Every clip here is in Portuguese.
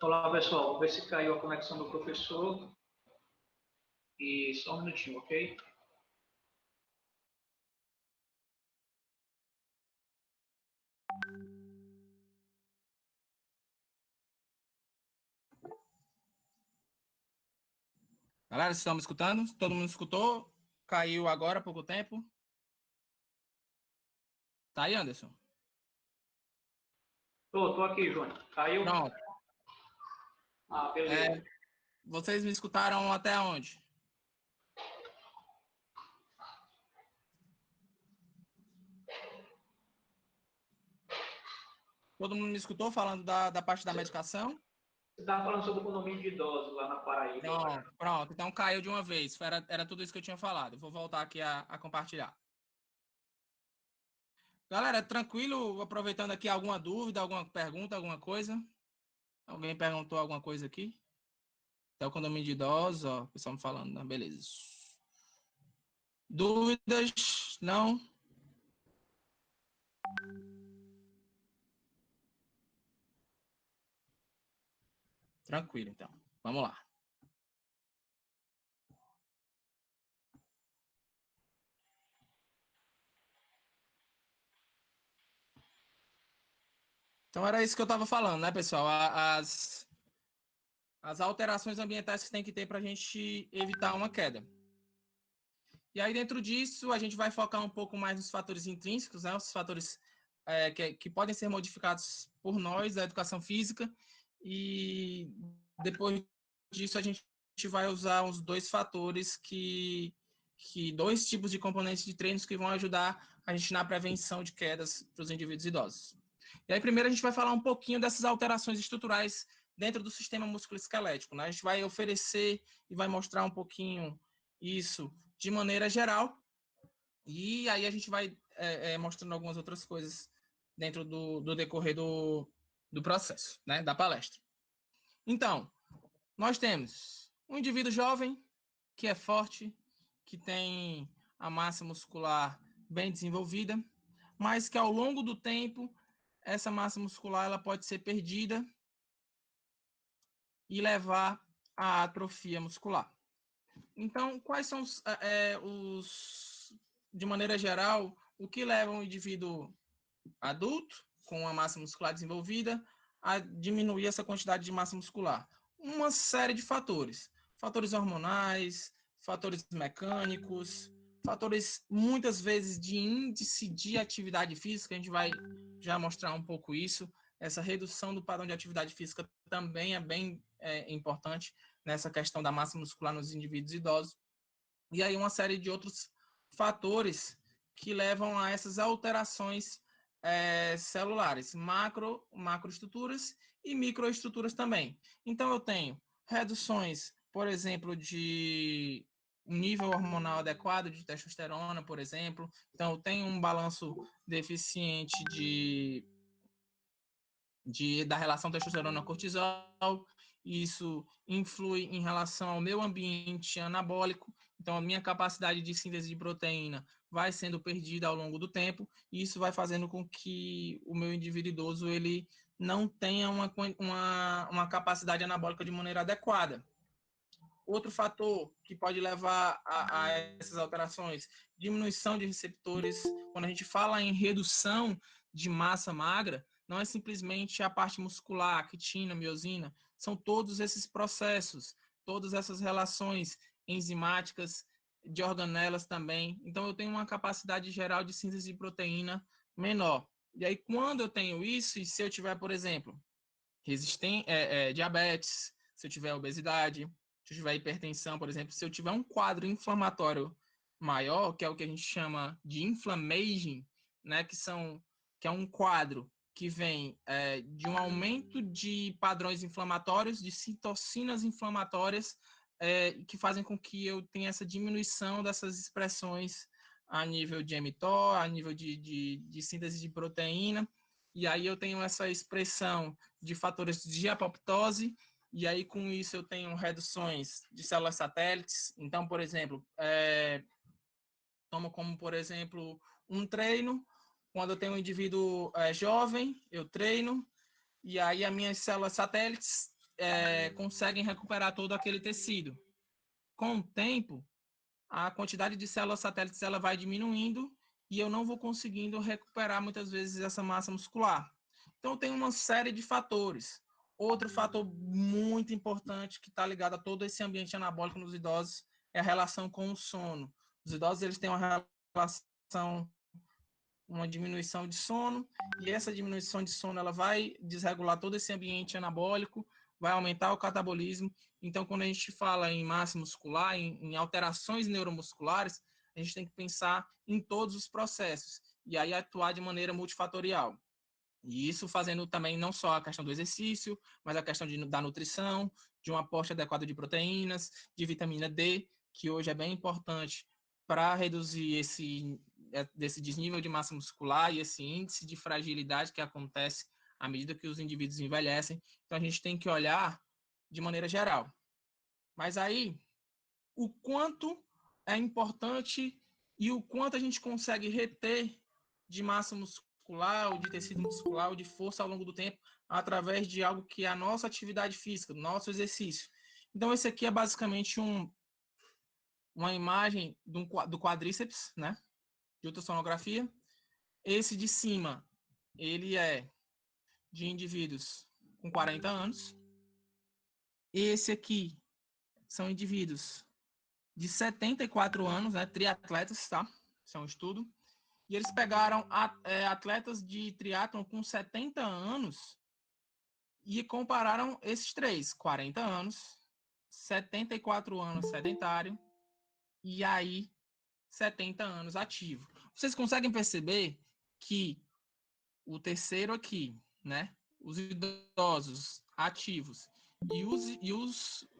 Olá, pessoal. Vou ver se caiu a conexão do professor. E só um minutinho, ok? Galera, vocês estão me escutando? Todo mundo escutou? Caiu agora há pouco tempo? Tá aí, Anderson? Tô aqui, João. Caiu? Pronto. Beleza. Vocês me escutaram até onde? Todo mundo me escutou falando da parte da medicação? Você estava falando sobre o condomínio de idosos lá na Paraíba. Pronto. Então caiu de uma vez. Era tudo isso que eu tinha falado. Vou voltar aqui a compartilhar. Galera, tranquilo? Aproveitando aqui, alguma dúvida, alguma pergunta, alguma coisa? Alguém perguntou alguma coisa aqui? Até o condomínio de idosos, ó, o pessoal me falando, né? Beleza. Dúvidas? Não? Tranquilo, então. Vamos lá. Então era isso que eu estava falando, né, pessoal? As alterações ambientais que tem que ter para a gente evitar uma queda. E aí, dentro disso, a gente vai focar um pouco mais nos fatores intrínsecos, né? Os fatores que podem ser modificados por nós, da educação física. E depois disso, a gente vai usar os dois fatores dois tipos de componentes de treinos que vão ajudar a gente na prevenção de quedas para os indivíduos idosos. E aí, primeiro, a gente vai falar um pouquinho dessas alterações estruturais dentro do sistema musculoesquelético, né? A gente vai oferecer e vai mostrar um pouquinho isso de maneira geral, e aí a gente vai mostrando algumas outras coisas dentro do decorrer do processo, né, da palestra. Então, nós temos um indivíduo jovem, que é forte, que tem a massa muscular bem desenvolvida, mas que ao longo do tempo, essa massa muscular ela pode ser perdida e levar à atrofia muscular. Então, quais são de maneira geral, o que leva um indivíduo adulto, com a massa muscular desenvolvida, a diminuir essa quantidade de massa muscular? Uma série de fatores. Fatores hormonais, fatores mecânicos, fatores, muitas vezes, de índice de atividade física, a gente vai já mostrar um pouco isso. Essa redução do padrão de atividade física também é bem importante nessa questão da massa muscular nos indivíduos idosos. E aí uma série de outros fatores que levam a essas alterações celulares, macroestruturas e microestruturas também. Então eu tenho reduções, por exemplo, de um nível hormonal adequado de testosterona, por exemplo. Então eu tenho um balanço deficiente da relação testosterona-cortisol. Isso influi em relação ao meu ambiente anabólico. Então, a minha capacidade de síntese de proteína vai sendo perdida ao longo do tempo, e isso vai fazendo com que o meu indivíduo idoso ele não tenha uma capacidade anabólica de maneira adequada. Outro fator que pode levar a essas alterações, diminuição de receptores. Quando a gente fala em redução de massa magra, não é simplesmente a parte muscular, quitina, miosina, são todos esses processos, todas essas relações enzimáticas de organelas também. Então, eu tenho uma capacidade geral de síntese de proteína menor. E aí, quando eu tenho isso, e se eu tiver, por exemplo, diabetes, se eu tiver obesidade, se eu tiver hipertensão, por exemplo, se eu tiver um quadro inflamatório maior, que é o que a gente chama de inflammaging, né, que são que é um quadro que vem de um aumento de padrões inflamatórios, de citocinas inflamatórias, que fazem com que eu tenha essa diminuição dessas expressões a nível de mTOR, a nível de síntese de proteína, e aí eu tenho essa expressão de fatores de apoptose, e aí com isso eu tenho reduções de células satélites. Então, por exemplo, tomo como, por exemplo, um treino. Quando eu tenho um indivíduo jovem, eu treino, e aí as minhas células satélites conseguem recuperar todo aquele tecido. Com o tempo, a quantidade de células satélites ela vai diminuindo e eu não vou conseguindo recuperar muitas vezes essa massa muscular. Então, tem uma série de fatores. Outro fator muito importante que está ligado a todo esse ambiente anabólico nos idosos é a relação com o sono. Os idosos eles têm uma relação, uma diminuição de sono, e essa diminuição de sono ela vai desregular todo esse ambiente anabólico, vai aumentar o catabolismo. Então, quando a gente fala em massa muscular, em alterações neuromusculares, a gente tem que pensar em todos os processos e aí atuar de maneira multifatorial. E isso fazendo também não só a questão do exercício, mas a questão da nutrição, de um aporte adequado de proteínas, de vitamina D, que hoje é bem importante para reduzir desse desnível de massa muscular e esse índice de fragilidade que acontece à medida que os indivíduos envelhecem. Então, a gente tem que olhar de maneira geral. Mas aí, o quanto é importante e o quanto a gente consegue reter de massa muscular, ou de tecido muscular, ou de força ao longo do tempo, através de algo que é a nossa atividade física, nosso exercício. Então, esse aqui é basicamente uma imagem do quadríceps, né? De ultrassonografia. Esse de cima, ele é de indivíduos com 40 anos. Esse aqui são indivíduos de 74 anos, né, triatletas, tá? Isso é um estudo. E eles pegaram atletas de triatlon com 70 anos e compararam esses três, 40 anos, 74 anos sedentário e aí 70 anos ativo. Vocês conseguem perceber que o terceiro aqui, né, os idosos ativos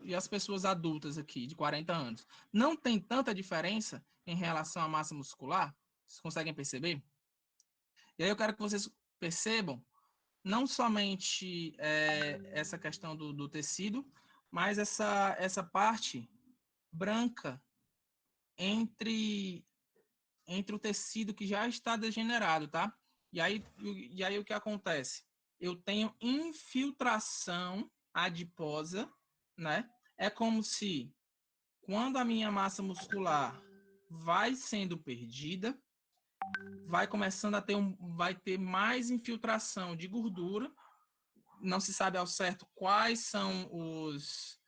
e as pessoas adultas aqui, de 40 anos, não tem tanta diferença em relação à massa muscular? Vocês conseguem perceber? E aí eu quero que vocês percebam não somente essa questão do tecido, mas essa parte branca entre o tecido que já está degenerado, tá? E aí o que acontece? Eu tenho infiltração adiposa, né? É como se quando a minha massa muscular vai sendo perdida, vai começando a vai ter mais infiltração de gordura. Não se sabe ao certo quais são os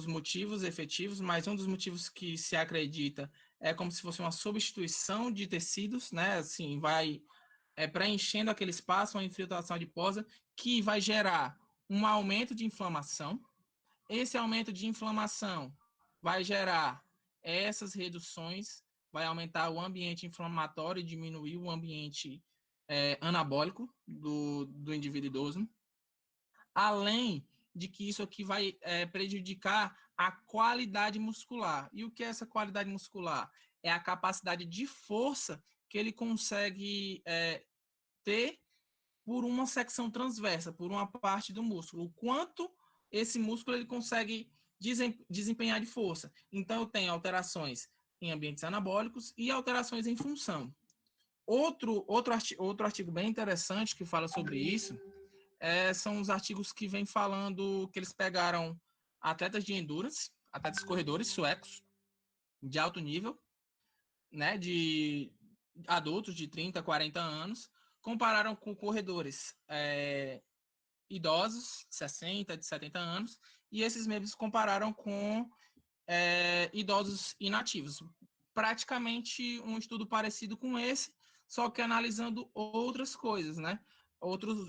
motivos efetivos, mas um dos motivos que se acredita é como se fosse uma substituição de tecidos, né? Assim, vai preenchendo aquele espaço, uma infiltração adiposa, que vai gerar um aumento de inflamação. Esse aumento de inflamação vai gerar essas reduções, vai aumentar o ambiente inflamatório e diminuir o ambiente anabólico do indivíduo idoso. Além de que isso aqui vai prejudicar a qualidade muscular. E o que é essa qualidade muscular? É a capacidade de força que ele consegue ter por uma secção transversa, por uma parte do músculo. O quanto esse músculo ele consegue desempenhar de força. Então, eu tenho alterações em ambientes anabólicos e alterações em função. Outro artigo bem interessante que fala sobre isso são os artigos que vêm falando que eles pegaram atletas de endurance, atletas corredores suecos de alto nível, né, de adultos de 30, 40 anos, compararam com corredores idosos, de 60, de 70 anos, e esses mesmos compararam com idosos inativos. Praticamente um estudo parecido com esse, só que analisando outras coisas, né?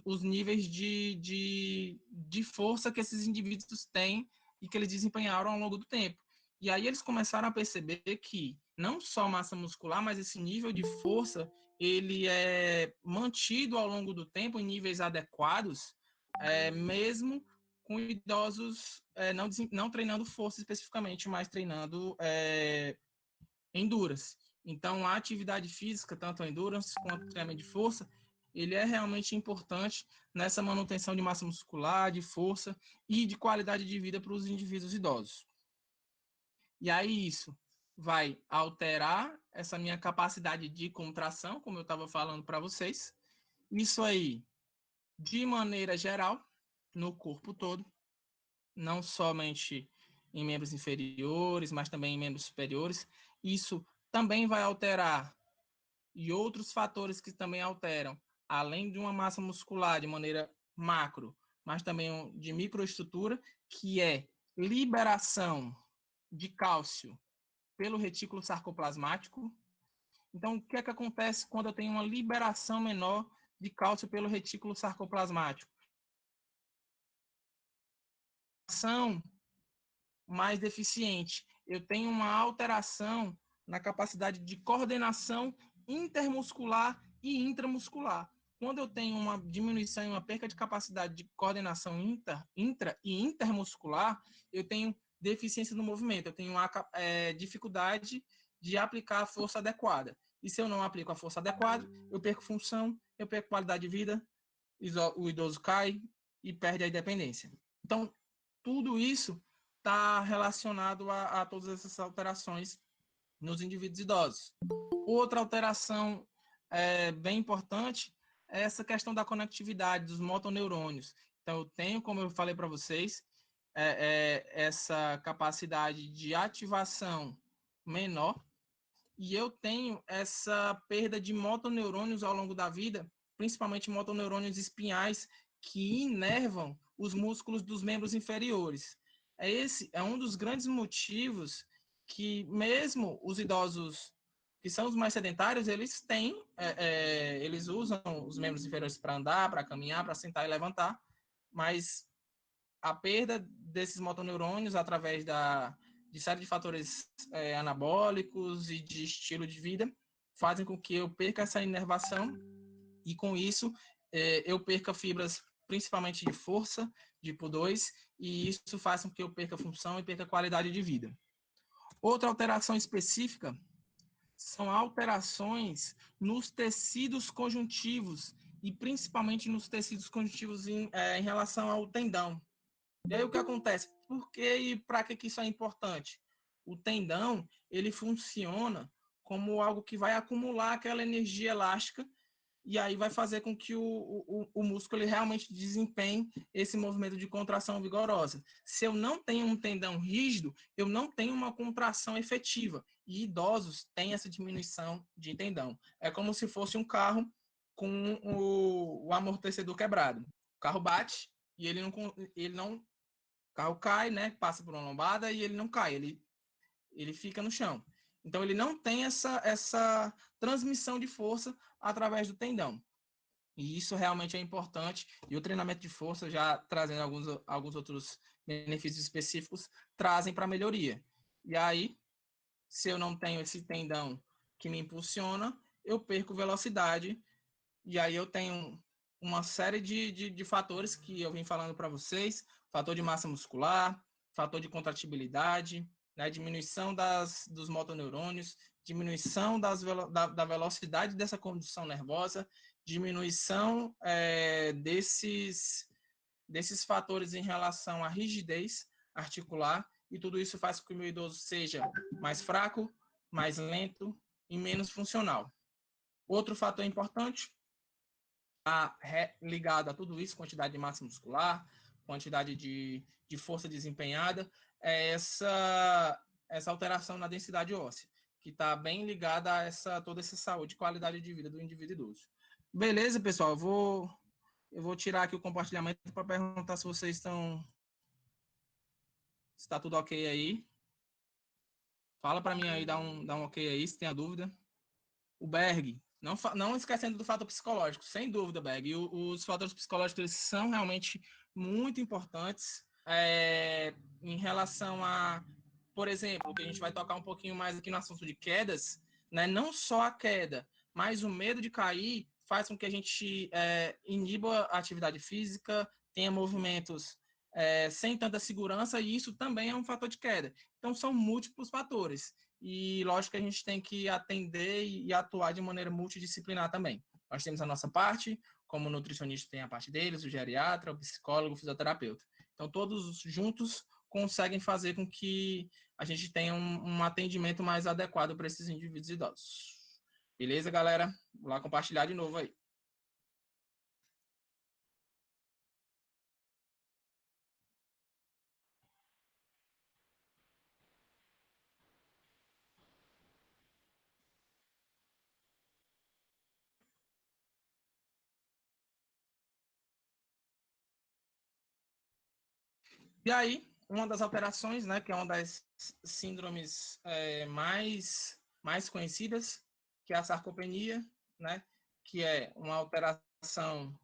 Os níveis de força que esses indivíduos têm e que eles desempenharam ao longo do tempo. E aí eles começaram a perceber que não só massa muscular, mas esse nível de força, ele é mantido ao longo do tempo em níveis adequados, mesmo com idosos não treinando força especificamente, mas treinando endurance. Então, a atividade física, tanto a endurance quanto o treinamento de força, ele é realmente importante nessa manutenção de massa muscular, de força e de qualidade de vida para os indivíduos idosos. E aí isso vai alterar essa minha capacidade de contração, como eu estava falando para vocês. Isso aí, de maneira geral, no corpo todo, não somente em membros inferiores, mas também em membros superiores. Isso também vai alterar, e outros fatores que também alteram, além de uma massa muscular de maneira macro, mas também de microestrutura, que é liberação de cálcio pelo retículo sarcoplasmático. Então, o que é que acontece quando eu tenho uma liberação menor de cálcio pelo retículo sarcoplasmático? Ação mais deficiente. Eu tenho uma alteração na capacidade de coordenação intermuscular e intramuscular. Quando eu tenho uma diminuição e uma perca de capacidade de coordenação intra e intermuscular, eu tenho deficiência no movimento, eu tenho dificuldade de aplicar a força adequada. E se eu não aplico a força adequada, eu perco função, eu perco qualidade de vida, o idoso cai e perde a independência. Então, tudo isso está relacionado a todas essas alterações nos indivíduos idosos. Outra alteração bem importante é essa questão da conectividade dos motoneurônios. Então, eu tenho, como eu falei para vocês, essa capacidade de ativação menor e eu tenho essa perda de motoneurônios ao longo da vida, principalmente motoneurônios espinhais que inervam os músculos dos membros inferiores. Esse é um dos grandes motivos que mesmo os idosos que são os mais sedentários, eles têm, eles usam os membros inferiores para andar, para caminhar, para sentar e levantar, mas a perda desses motoneurônios através de série de fatores anabólicos e de estilo de vida fazem com que eu perca essa inervação e com isso eu perca fibras principalmente de força, tipo 2, e isso faz com que eu perca função e perca qualidade de vida. Outra alteração específica são alterações nos tecidos conjuntivos e principalmente nos tecidos conjuntivos em relação ao tendão. E aí o que acontece? Por que e para que isso é importante? O tendão, ele funciona como algo que vai acumular aquela energia elástica e aí vai fazer com que o músculo ele realmente desempenhe esse movimento de contração vigorosa. Se eu não tenho um tendão rígido, eu não tenho uma contração efetiva. E idosos têm essa diminuição de tendão. É como se fosse um carro com o amortecedor quebrado. O carro bate e ele não o carro cai, né? Passa por uma lombada e ele não cai, ele fica no chão. Então, ele não tem essa transmissão de força através do tendão. E isso realmente é importante. E o treinamento de força, já trazendo alguns outros benefícios específicos, trazem para melhoria. E aí, se eu não tenho esse tendão que me impulsiona, eu perco velocidade. E aí eu tenho uma série de fatores que eu vim falando para vocês, fator de massa muscular, fator de contratibilidade, né, diminuição dos motoneurônios, diminuição da velocidade dessa condução nervosa, diminuição desses fatores em relação à rigidez articular, e tudo isso faz com que o meu idoso seja mais fraco, mais lento e menos funcional. Outro fator importante ligado a tudo isso, quantidade de massa muscular, quantidade de força desempenhada, é essa alteração na densidade óssea, que está bem ligada a toda essa saúde e qualidade de vida do indivíduo idoso. Beleza, pessoal? Eu vou tirar aqui o compartilhamento para perguntar se vocês estão... Se está tudo ok aí. Fala para mim aí, dá um ok aí, se tem a dúvida. O Berg, não esquecendo do fator psicológico, sem dúvida, Berg. E os fatores psicológicos eles são realmente muito importantes em relação a, por exemplo, que a gente vai tocar um pouquinho mais aqui no assunto de quedas, né? Não só a queda, mas o medo de cair faz com que a gente iniba a atividade física, tenha movimentos sem tanta segurança, e isso também é um fator de queda. Então, são múltiplos fatores. E, lógico que a gente tem que atender e atuar de maneira multidisciplinar também. Nós temos a nossa parte, como o nutricionista tem a parte deles, o geriatra, o psicólogo, o fisioterapeuta. Então, todos juntos conseguem fazer com que a gente tenha um atendimento mais adequado para esses indivíduos idosos. Beleza, galera? Vou lá compartilhar de novo aí. E aí, uma das alterações, né, que é uma das síndromes mais conhecidas, que é a sarcopenia, né, que é uma alteração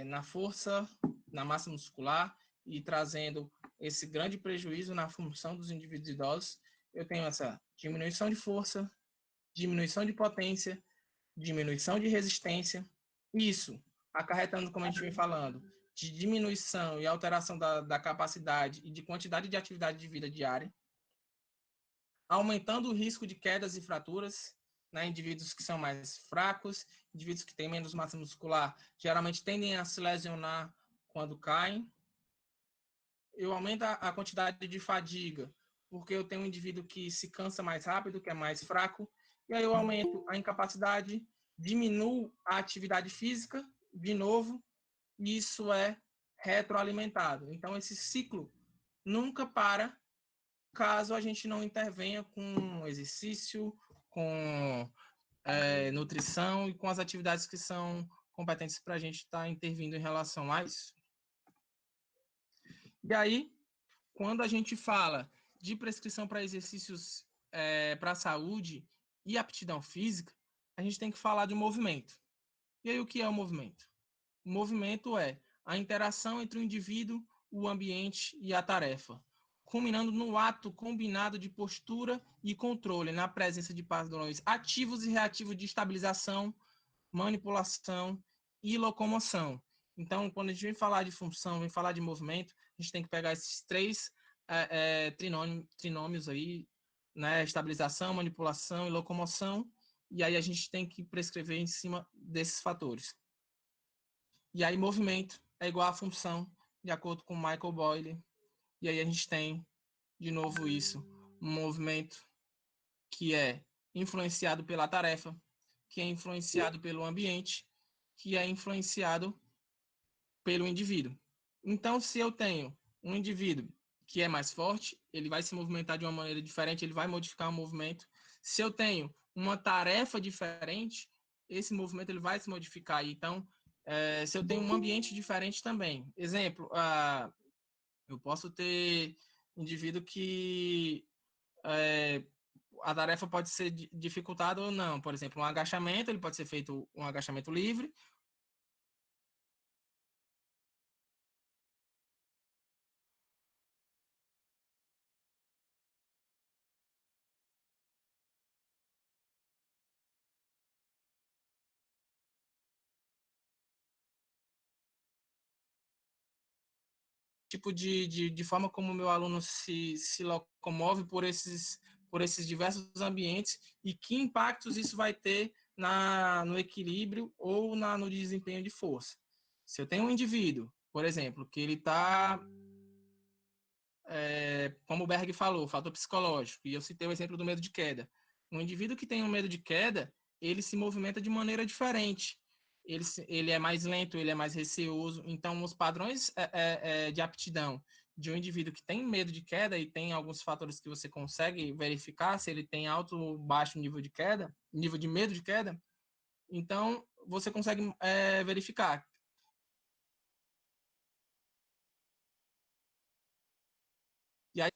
na força, na massa muscular e trazendo esse grande prejuízo na função dos indivíduos idosos. Eu tenho essa diminuição de força, diminuição de potência, diminuição de resistência, isso acarretando, como a gente vem falando, de diminuição e alteração da capacidade e de quantidade de atividade de vida diária, aumentando o risco de quedas e fraturas, né, indivíduos que são mais fracos, indivíduos que têm menos massa muscular, geralmente tendem a se lesionar quando caem. Eu aumento a quantidade de fadiga, porque eu tenho um indivíduo que se cansa mais rápido, que é mais fraco, e aí eu aumento a incapacidade, diminuo a atividade física, de novo, e isso é retroalimentado. Então, esse ciclo nunca para caso a gente não intervenha com exercício, com nutrição e com as atividades que são competentes para a gente estar intervindo em relação a isso. E aí, quando a gente fala de prescrição para exercícios para a saúde e aptidão física, a gente tem que falar de movimento. E aí, o que é o movimento? O movimento é a interação entre o indivíduo, o ambiente e a tarefa, culminando no ato combinado de postura e controle, na presença de padrões ativos e reativos de estabilização, manipulação e locomoção. Então, quando a gente vem falar de função, vem falar de movimento, a gente tem que pegar esses três trinômios aí, né? Estabilização, manipulação e locomoção, e aí a gente tem que prescrever em cima desses fatores. E aí, movimento é igual a função, de acordo com Michael Boyle. E aí a gente tem, de novo, isso, um movimento que é influenciado pela tarefa, que é influenciado pelo ambiente, que é influenciado pelo indivíduo. Então, se eu tenho um indivíduo que é mais forte, ele vai se movimentar de uma maneira diferente, ele vai modificar o movimento. Se eu tenho uma tarefa diferente, esse movimento ele vai se modificar. Então, se eu tenho um ambiente diferente também. Exemplo, eu posso ter indivíduo que a tarefa pode ser dificultada ou não. Por exemplo, um agachamento, ele pode ser feito um agachamento livre. Tipo de forma como o meu aluno se locomove por esses diversos ambientes e que impactos isso vai ter no equilíbrio ou no desempenho de força. Se eu tenho um indivíduo, por exemplo, que ele está, como o Berg falou, fator psicológico, e eu citei o exemplo do medo de queda. Um indivíduo que tem um medo de queda, ele se movimenta de maneira diferente. Ele é mais lento, ele é mais receoso. Então, os padrões de aptidão de um indivíduo que tem medo de queda, e tem alguns fatores que você consegue verificar se ele tem alto ou baixo nível de queda, nível de medo de queda, então você consegue verificar. E aí,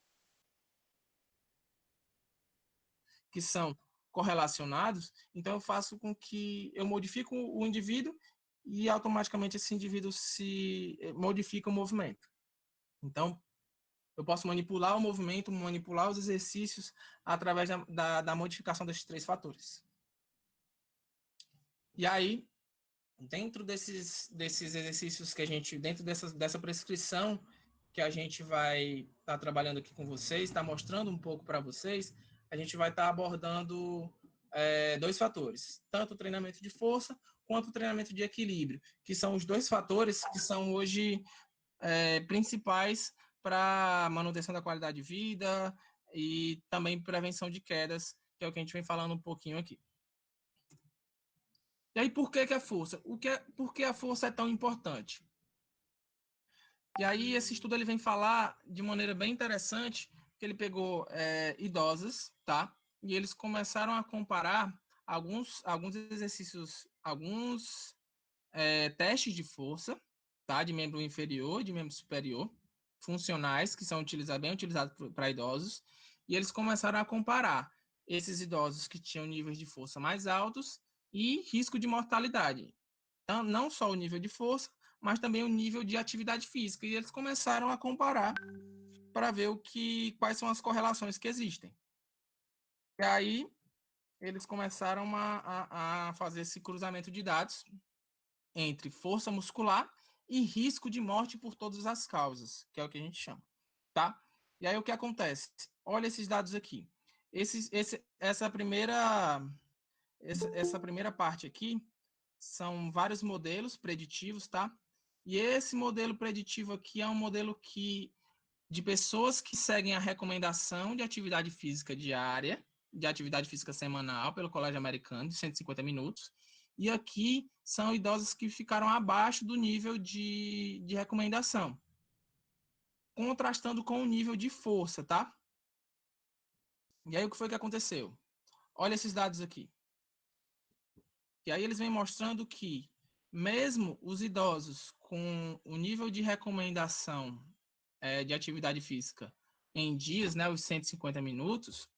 que são correlacionados, então eu faço com que eu modifico o indivíduo e automaticamente esse indivíduo se modifica o movimento. Então, eu posso manipular o movimento, manipular os exercícios através da modificação desses três fatores. E aí, dentro desses exercícios que a gente, dentro dessa prescrição que a gente vai estar trabalhando aqui com vocês, está mostrando um pouco para vocês, a gente vai estar abordando dois fatores, tanto o treinamento de força quanto o treinamento de equilíbrio, que são os dois fatores que são hoje principais para manutenção da qualidade de vida e também prevenção de quedas, que é o que a gente vem falando um pouquinho aqui. E aí, por que a força? Por que a força é tão importante? E aí, esse estudo ele vem falar de maneira bem interessante, que ele pegou idosas, tá? E eles começaram a comparar alguns exercícios, alguns testes de força, tá? De membro inferior, de membro superior, funcionais, que são bem utilizados para idosos. E eles começaram a comparar esses idosos que tinham níveis de força mais altos e risco de mortalidade. Então, não só o nível de força, mas também o nível de atividade física. E eles começaram a comparar para ver quais são as correlações que existem. E aí, eles começaram a fazer esse cruzamento de dados entre força muscular e risco de morte por todas as causas, que é o que a gente chama, tá? E aí, o que acontece? Olha esses dados aqui. Essa primeira parte aqui são vários modelos preditivos, tá? E esse modelo preditivo aqui é um modelo de pessoas que seguem a recomendação de atividade física diária, de atividade física semanal pelo Colégio Americano, de 150 minutos. E aqui são idosos que ficaram abaixo do nível de recomendação, contrastando com o nível de força, tá? E aí, o que foi que aconteceu? Olha esses dados aqui. E aí eles vêm mostrando que, mesmo os idosos com o nível de recomendação de atividade física em dias, né, os 150 minutos,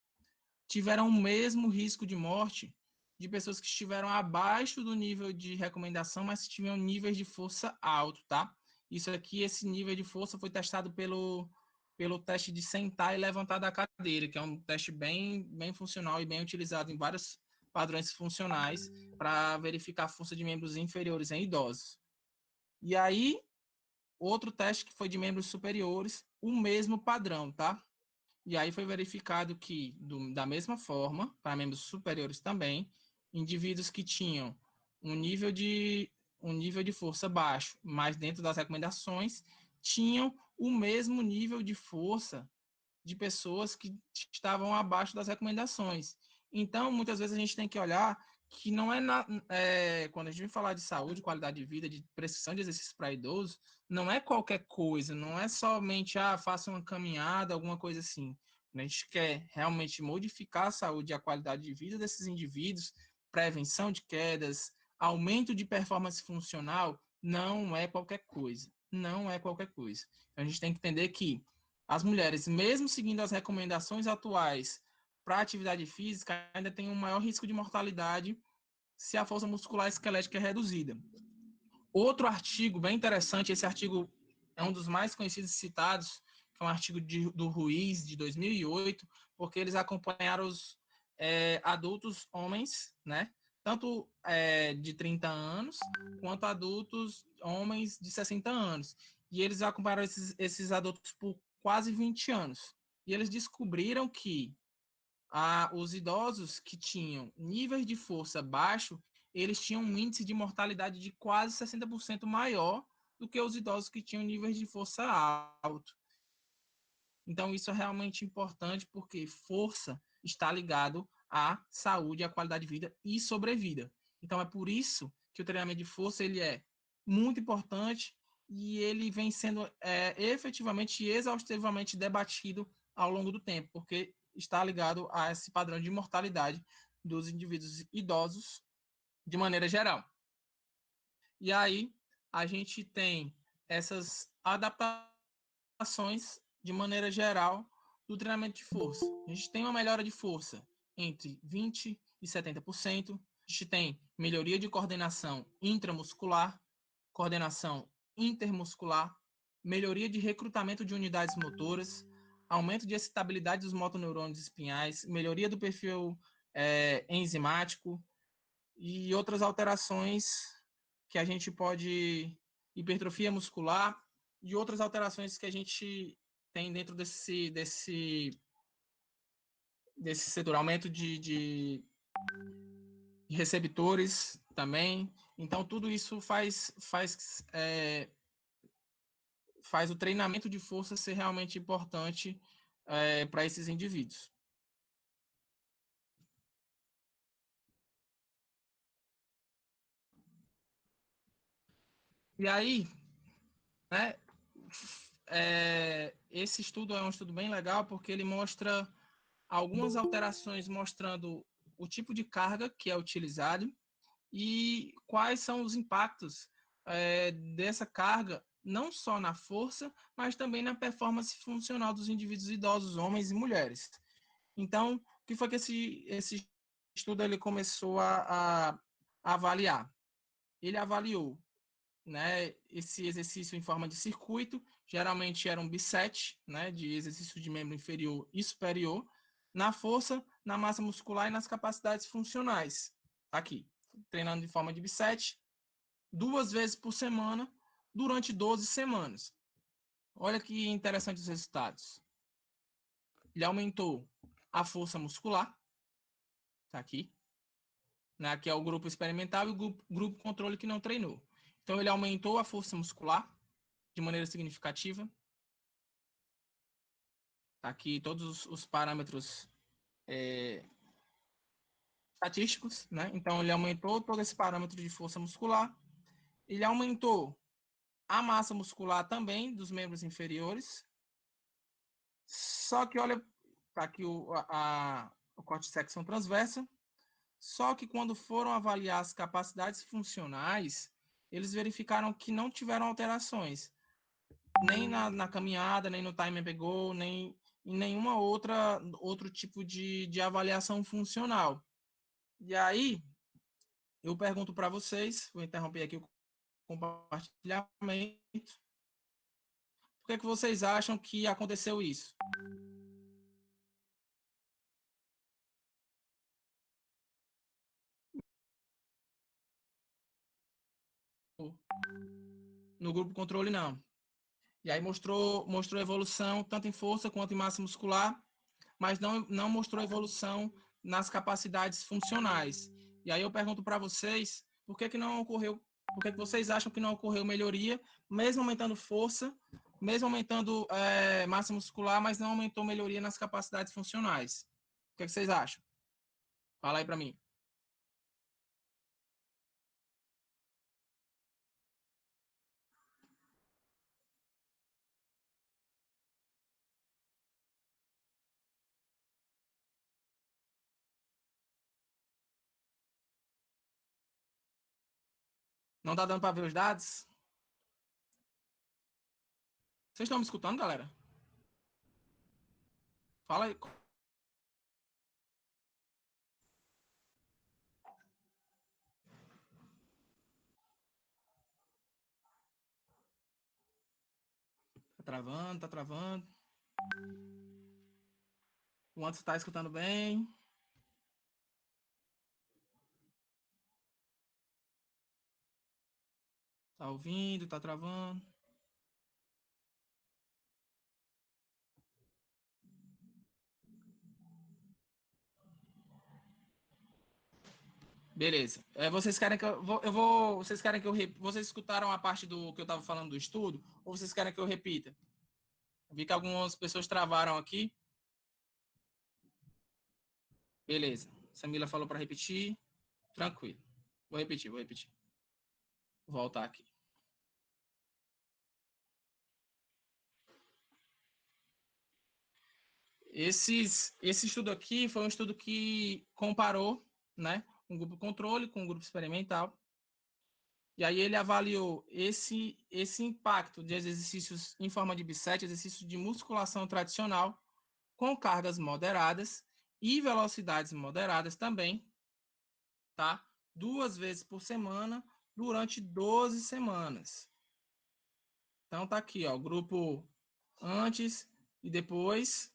tiveram o mesmo risco de morte de pessoas que estiveram abaixo do nível de recomendação, mas que tiveram níveis de força alto, tá? Isso aqui, esse nível de força foi testado pelo teste de sentar e levantar da cadeira, que é um teste bem funcional e bem utilizado em vários padrões funcionais para verificar a força de membros inferiores em idosos. E aí, outro teste que foi de membros superiores, o mesmo padrão, tá? E aí foi verificado que, da mesma forma, para membros superiores também, indivíduos que tinham um nível de força baixo, mas dentro das recomendações, tinham o mesmo nível de força de pessoas que estavam abaixo das recomendações. Então, muitas vezes a gente tem que olhar que não quando a gente vem falar de saúde, qualidade de vida, de prescrição de exercícios para idosos, não é qualquer coisa, não é somente, faça uma caminhada, alguma coisa assim. A gente quer realmente modificar a saúde e a qualidade de vida desses indivíduos, prevenção de quedas, aumento de performance funcional, não é qualquer coisa. Não é qualquer coisa. Então, a gente tem que entender que as mulheres, mesmo seguindo as recomendações atuais para atividade física, ainda tem um maior risco de mortalidade se a força muscular esquelética é reduzida. Outro artigo bem interessante, esse artigo é um dos mais conhecidos e citados, que é um artigo do Ruiz, de 2008, porque eles acompanharam os adultos homens, né? Tanto de 30 anos, quanto adultos homens de 60 anos. E eles acompanharam esses adultos por quase 20 anos. E eles descobriram que os idosos que tinham níveis de força baixo, eles tinham um índice de mortalidade de quase 60% maior do que os idosos que tinham níveis de força alto. Então, isso é realmente importante porque força está ligado à saúde, à qualidade de vida e sobrevida. Então, é por isso que o treinamento de força ele é muito importante e ele vem sendo efetivamente e exaustivamente debatido ao longo do tempo, porque está ligado a esse padrão de mortalidade dos indivíduos idosos de maneira geral. E aí, a gente tem essas adaptações de maneira geral do treinamento de força. A gente tem uma melhora de força entre 20% e 70%. A gente tem melhoria de coordenação intramuscular, coordenação intermuscular, melhoria de recrutamento de unidades motoras, aumento de excitabilidade dos motoneurônios espinhais, melhoria do perfil enzimático, e outras alterações que a gente pode, hipertrofia muscular e outras alterações que a gente tem dentro desse setor, aumento de receptores também. Então, tudo isso faz o treinamento de força ser realmente importante para esses indivíduos. E aí, né, esse estudo é um estudo bem legal porque ele mostra algumas alterações mostrando o tipo de carga que é utilizado e quais são os impactos dessa carga, não só na força, mas também na performance funcional dos indivíduos idosos, homens e mulheres. Então, o que foi que esse estudo ele começou a avaliar? Ele avaliou, né, esse exercício em forma de circuito, geralmente era um bisete, né, de exercício de membro inferior e superior, na força, na massa muscular e nas capacidades funcionais. Aqui, treinando de forma de bisete, 2 vezes por semana, durante 12 semanas. Olha que interessante os resultados. Ele aumentou a força muscular, tá aqui, né, que é o grupo experimental e o grupo controle que não treinou. Então, ele aumentou a força muscular de maneira significativa. Tá aqui todos os parâmetros estatísticos, né? Então, ele aumentou todo esse parâmetro de força muscular. Ele aumentou a massa muscular também dos membros inferiores. Só que, olha, tá aqui o corte de secção transversa. Só que quando foram avaliar as capacidades funcionais, eles verificaram que não tiveram alterações, nem na caminhada, nem no time and go, nem em nenhuma outro tipo de avaliação funcional. E aí, eu pergunto para vocês, vou interromper aqui o compartilhamento, por que vocês acham que aconteceu isso? No grupo controle, não. E aí mostrou evolução tanto em força quanto em massa muscular, mas não mostrou evolução nas capacidades funcionais. E aí eu pergunto para vocês, por que não ocorreu, por que vocês acham que não ocorreu melhoria, mesmo aumentando força, mesmo aumentando massa muscular, mas não aumentou melhoria nas capacidades funcionais? O que vocês acham? Fala aí para mim. Não tá dando para ver os dados? Vocês estão me escutando, galera? Fala aí. Tá travando, tá travando. O Anderson tá escutando bem. Tá ouvindo, tá travando. Beleza. Vocês querem que vocês querem que eu vocês escutaram a parte do que eu estava falando do estudo ou vocês querem que eu repita? Vi que algumas pessoas travaram aqui. Beleza. Samila falou para repetir. Tranquilo. Vou repetir. Vou voltar aqui. Esse estudo aqui foi um estudo que comparou, né, um grupo controle com um grupo experimental. E aí ele avaliou esse impacto de exercícios em forma de bisete, exercício de musculação tradicional, com cargas moderadas e velocidades moderadas também, tá? 2 vezes por semana durante 12 semanas. Então tá aqui, ó, o grupo antes e depois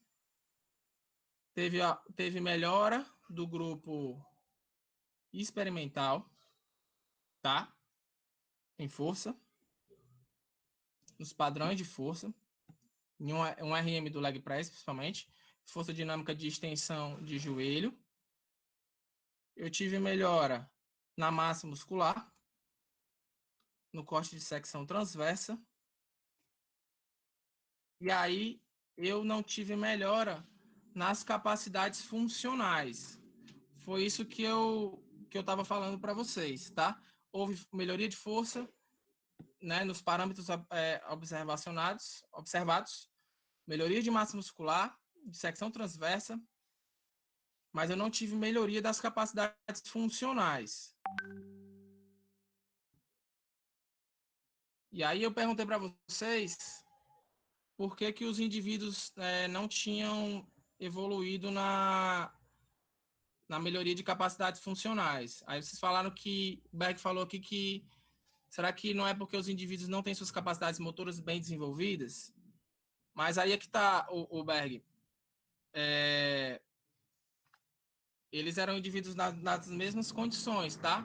teve melhora do grupo experimental, tá? Em força, nos padrões de força, em um RM do leg press, principalmente, força dinâmica de extensão de joelho. Eu tive melhora na massa muscular, no corte de secção transversa. E aí eu não tive melhora nas capacidades funcionais. Foi isso que eu estava falando para vocês, tá? Houve melhoria de força, né, nos parâmetros observados, melhoria de massa muscular, de secção transversa, mas eu não tive melhoria das capacidades funcionais. E aí eu perguntei para vocês por que os indivíduos não tinham evoluído na melhoria de capacidades funcionais. Aí vocês falaram que, o Berg falou aqui que, será que não é porque os indivíduos não têm suas capacidades motoras bem desenvolvidas? Mas aí é que está, o Berg. Eles eram indivíduos nas mesmas condições, tá?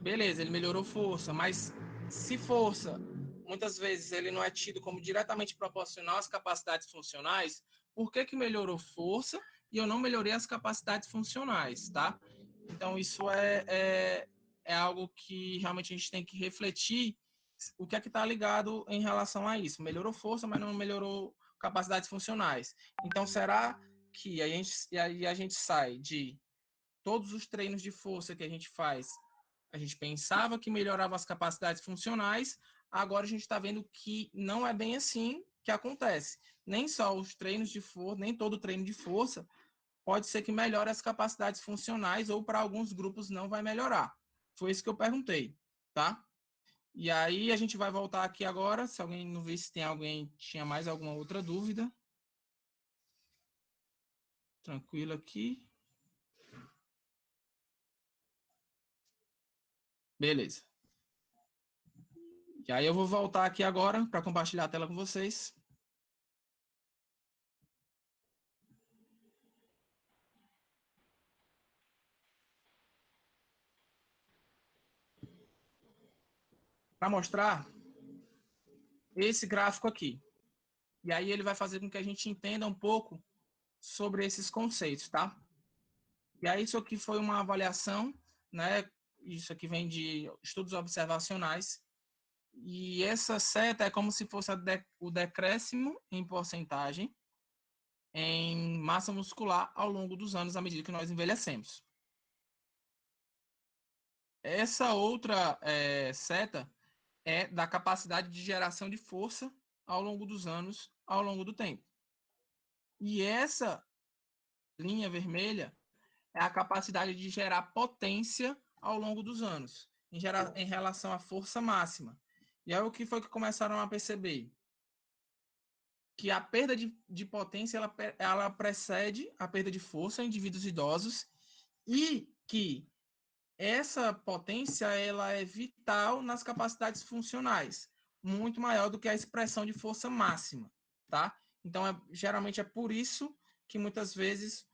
Beleza, ele melhorou força, mas se força, muitas vezes ele não é tido como diretamente proporcional às capacidades funcionais, por que melhorou força e eu não melhorei as capacidades funcionais, tá? Então, isso é algo que realmente a gente tem que refletir o que é que está ligado em relação a isso. Melhorou força, mas não melhorou capacidades funcionais. Então, será que a gente sai de todos os treinos de força que a gente faz, a gente pensava que melhorava as capacidades funcionais, agora a gente está vendo que não é bem assim que acontece. Nem só os treinos de força, nem todo treino de força pode ser que melhore as capacidades funcionais ou para alguns grupos não vai melhorar. Foi isso que eu perguntei, tá? E aí a gente vai voltar aqui agora, se alguém não vê se tem alguém tinha mais alguma outra dúvida. Tranquilo aqui. Beleza. E aí eu vou voltar aqui agora para compartilhar a tela com vocês. Para mostrar esse gráfico aqui. E aí ele vai fazer com que a gente entenda um pouco sobre esses conceitos, tá? E aí isso aqui foi uma avaliação, né? Isso aqui vem de estudos observacionais. E essa seta é como se fosse o decréscimo em porcentagem em massa muscular ao longo dos anos, à medida que nós envelhecemos. Essa outra seta é da capacidade de geração de força ao longo dos anos, ao longo do tempo. E essa linha vermelha é a capacidade de gerar potência ao longo dos anos, em relação à força máxima. E aí o que foi que começaram a perceber? Que a perda de potência ela precede a perda de força em indivíduos idosos e que essa potência ela é vital nas capacidades funcionais, muito maior do que a expressão de força máxima, tá? Então, geralmente é por isso que muitas vezes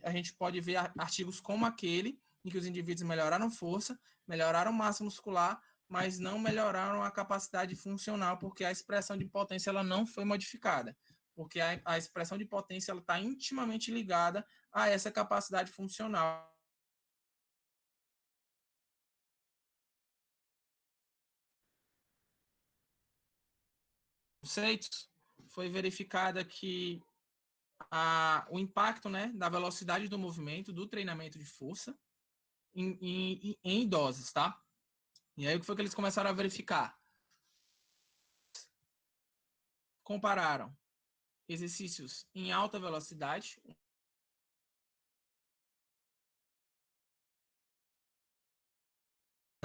a gente pode ver artigos como aquele, em que os indivíduos melhoraram força, melhoraram massa muscular, mas não melhoraram a capacidade funcional, porque a expressão de potência ela não foi modificada. Porque a expressão de potência está intimamente ligada a essa capacidade funcional. Conceitos, foi verificada que o impacto, né, da velocidade do movimento, do treinamento de força em idosos, tá? E aí o que foi que eles começaram a verificar? Compararam exercícios em alta velocidade,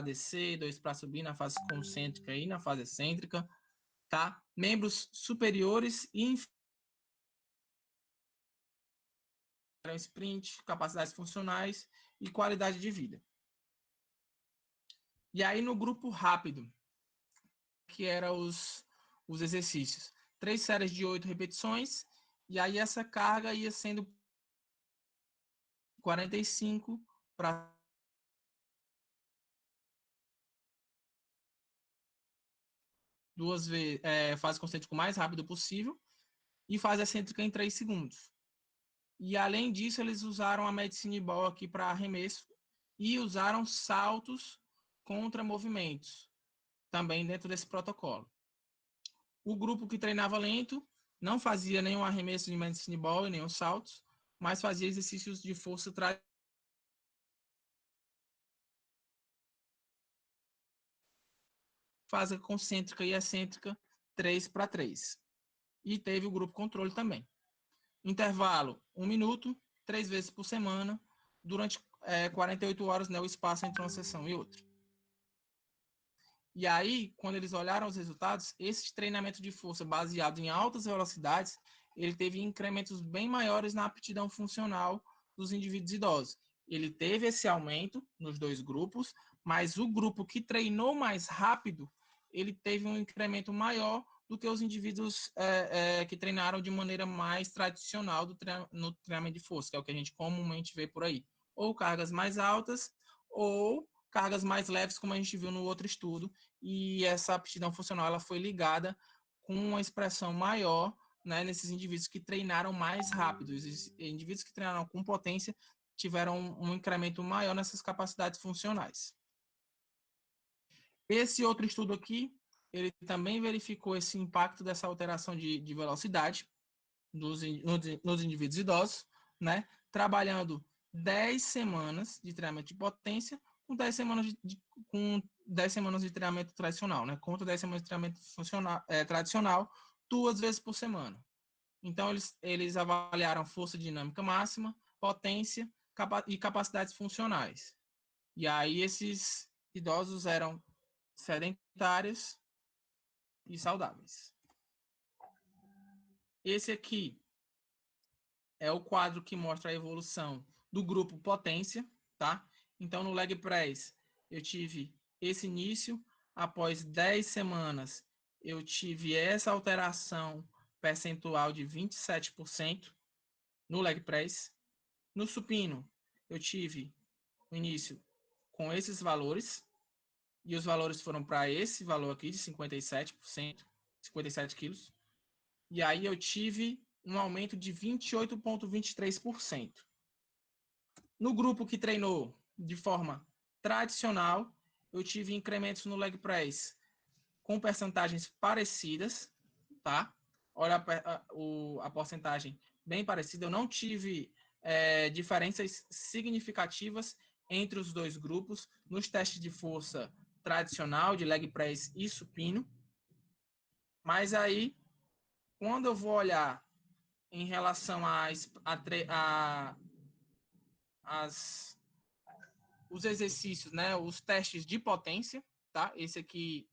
descer, 2 para subir na fase concêntrica e na fase excêntrica, tá? Membros superiores e sprint, capacidades funcionais e qualidade de vida. E aí no grupo rápido, que era os exercícios, 3 séries de 8 repetições, e aí essa carga ia sendo 45 para duas vezes, fase concêntrica o mais rápido possível e fase excêntrica em 3 segundos. E além disso, eles usaram a medicine ball aqui para arremesso e usaram saltos contra movimentos, também dentro desse protocolo. O grupo que treinava lento não fazia nenhum arremesso de medicine ball e nenhum saltos, mas fazia exercícios de força fase concêntrica e excêntrica 3x3. E teve o grupo controle também. Intervalo 1 minuto, 3 vezes por semana, durante 48 horas, né, o espaço entre uma sessão e outra. E aí, quando eles olharam os resultados, esse treinamento de força baseado em altas velocidades, ele teve incrementos bem maiores na aptidão funcional dos indivíduos idosos. Ele teve esse aumento nos dois grupos, mas o grupo que treinou mais rápido, ele teve um incremento maior do que os indivíduos que treinaram de maneira mais tradicional no treinamento de força, que é o que a gente comumente vê por aí. Ou cargas mais altas, ou cargas mais leves, como a gente viu no outro estudo, e essa aptidão funcional ela foi ligada com uma expressão maior, né, nesses indivíduos que treinaram mais rápido. Os indivíduos que treinaram com potência tiveram um incremento maior nessas capacidades funcionais. Esse outro estudo aqui, ele também verificou esse impacto dessa alteração de velocidade nos indivíduos idosos, né, trabalhando 10 semanas de treinamento de potência com 10 semanas de treinamento tradicional, né, contra 10 semanas de treinamento tradicional, 2 vezes por semana. Então, eles avaliaram força dinâmica máxima, potência e capacidades funcionais. E aí, esses idosos eram sedentários e saudáveis. Esse aqui é o quadro que mostra a evolução do grupo potência, tá? Então, no leg press, eu tive esse início, após 10 semanas, eu tive essa alteração percentual de 27% no leg press. No supino, eu tive o início com esses valores, e os valores foram para esse valor aqui de 57%, 57 quilos. E aí eu tive um aumento de 28,23%. No grupo que treinou de forma tradicional, eu tive incrementos no leg press com percentagens parecidas, tá? Olha a porcentagem bem parecida. Eu não tive diferenças significativas entre os dois grupos nos testes de força tradicional, de leg press e supino. Mas aí, quando eu vou olhar em relação os exercícios, né, os testes de potência, tá? Esse aqui,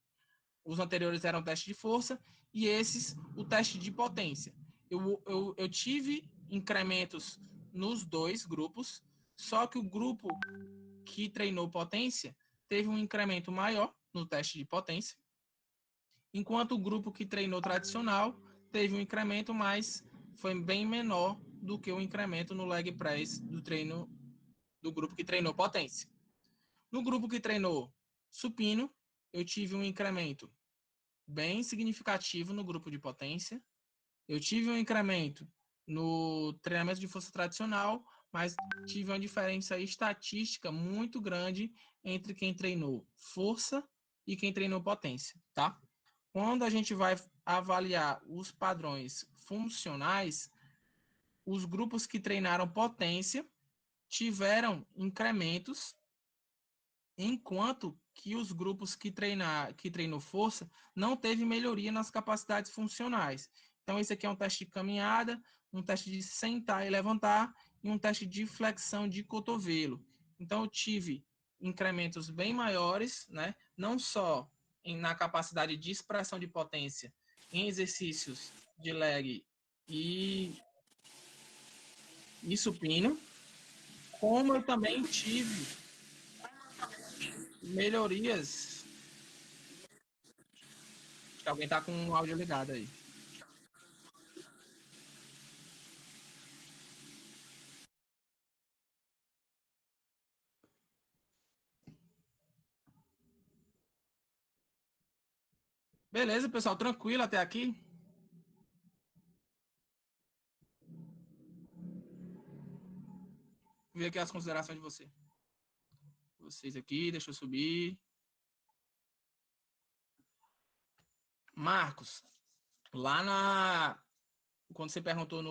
os anteriores eram testes de força, e esses, o teste de potência. Eu tive incrementos nos dois grupos, só que o grupo que treinou potência teve um incremento maior no teste de potência, enquanto o grupo que treinou tradicional teve um incremento, mas foi bem menor do que o incremento no leg press do treino do grupo que treinou potência. No grupo que treinou supino, eu tive um incremento bem significativo no grupo de potência. Eu tive um incremento no treinamento de força tradicional, mas tive uma diferença estatística muito grande entre quem treinou força e quem treinou potência, tá? Quando a gente vai avaliar os padrões funcionais, os grupos que treinaram potência tiveram incrementos, enquanto que os grupos que treinou força não teve melhoria nas capacidades funcionais. Então, esse aqui é um teste de caminhada, um teste de sentar e levantar e um teste de flexão de cotovelo. Então, eu tive incrementos bem maiores, né? Não só na capacidade de expressão de potência em exercícios de leg e supino, como eu também tive melhorias. Acho que alguém está com o áudio ligado aí. Beleza, pessoal, tranquilo até aqui? Vou ver aqui as considerações de vocês aqui, deixa eu subir. Marcos, lá quando você perguntou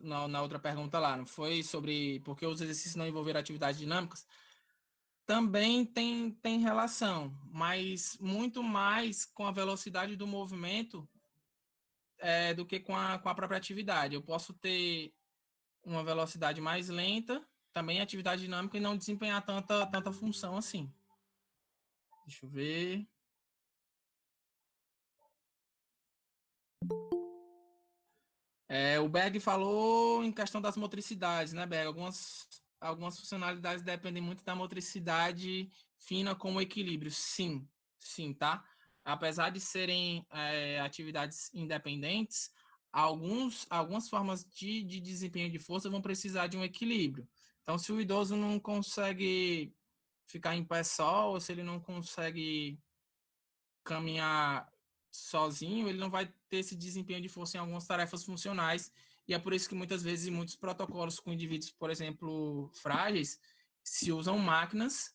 na outra pergunta lá, não foi sobre por que os exercícios não envolveram atividades dinâmicas? Também tem relação, mas muito mais com a velocidade do movimento do que com a própria atividade. Eu posso ter uma velocidade mais lenta, também atividade dinâmica, e não desempenhar tanta função assim. Deixa eu ver. O Berg falou em questão das motricidades, né, Berg? Algumas funcionalidades dependem muito da motricidade fina como equilíbrio. Sim, sim, tá? Apesar de serem atividades independentes, algumas formas de desempenho de força vão precisar de um equilíbrio. Então, se o idoso não consegue ficar em pé só, ou se ele não consegue caminhar sozinho, ele não vai ter esse desempenho de força em algumas tarefas funcionais. E é por isso que muitas vezes, em muitos protocolos com indivíduos, por exemplo, frágeis, se usam máquinas.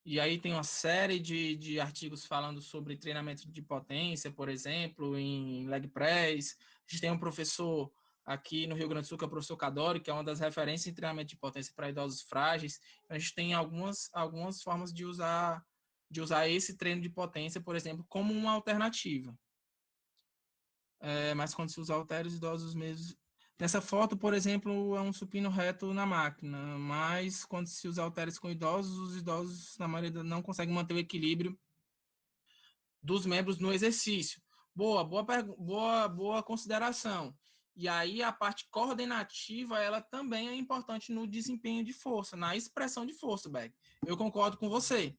E aí tem uma série de artigos falando sobre treinamento de potência, por exemplo, em leg press. A gente tem um professor aqui no Rio Grande do Sul, que é o professor Cadori, que é uma das referências em treinamento de potência para idosos frágeis. A gente tem algumas formas de usar esse treino de potência, por exemplo, como uma alternativa. Mas quando se usa halteres idosos mesmo. Nessa foto, por exemplo, é um supino reto na máquina, mas quando se usa halteres com idosos, os idosos, na maioria, não conseguem manter o equilíbrio dos membros no exercício. Boa consideração. E aí a parte coordenativa, ela também é importante no desempenho de força, na expressão de força, Beck. Eu concordo com você.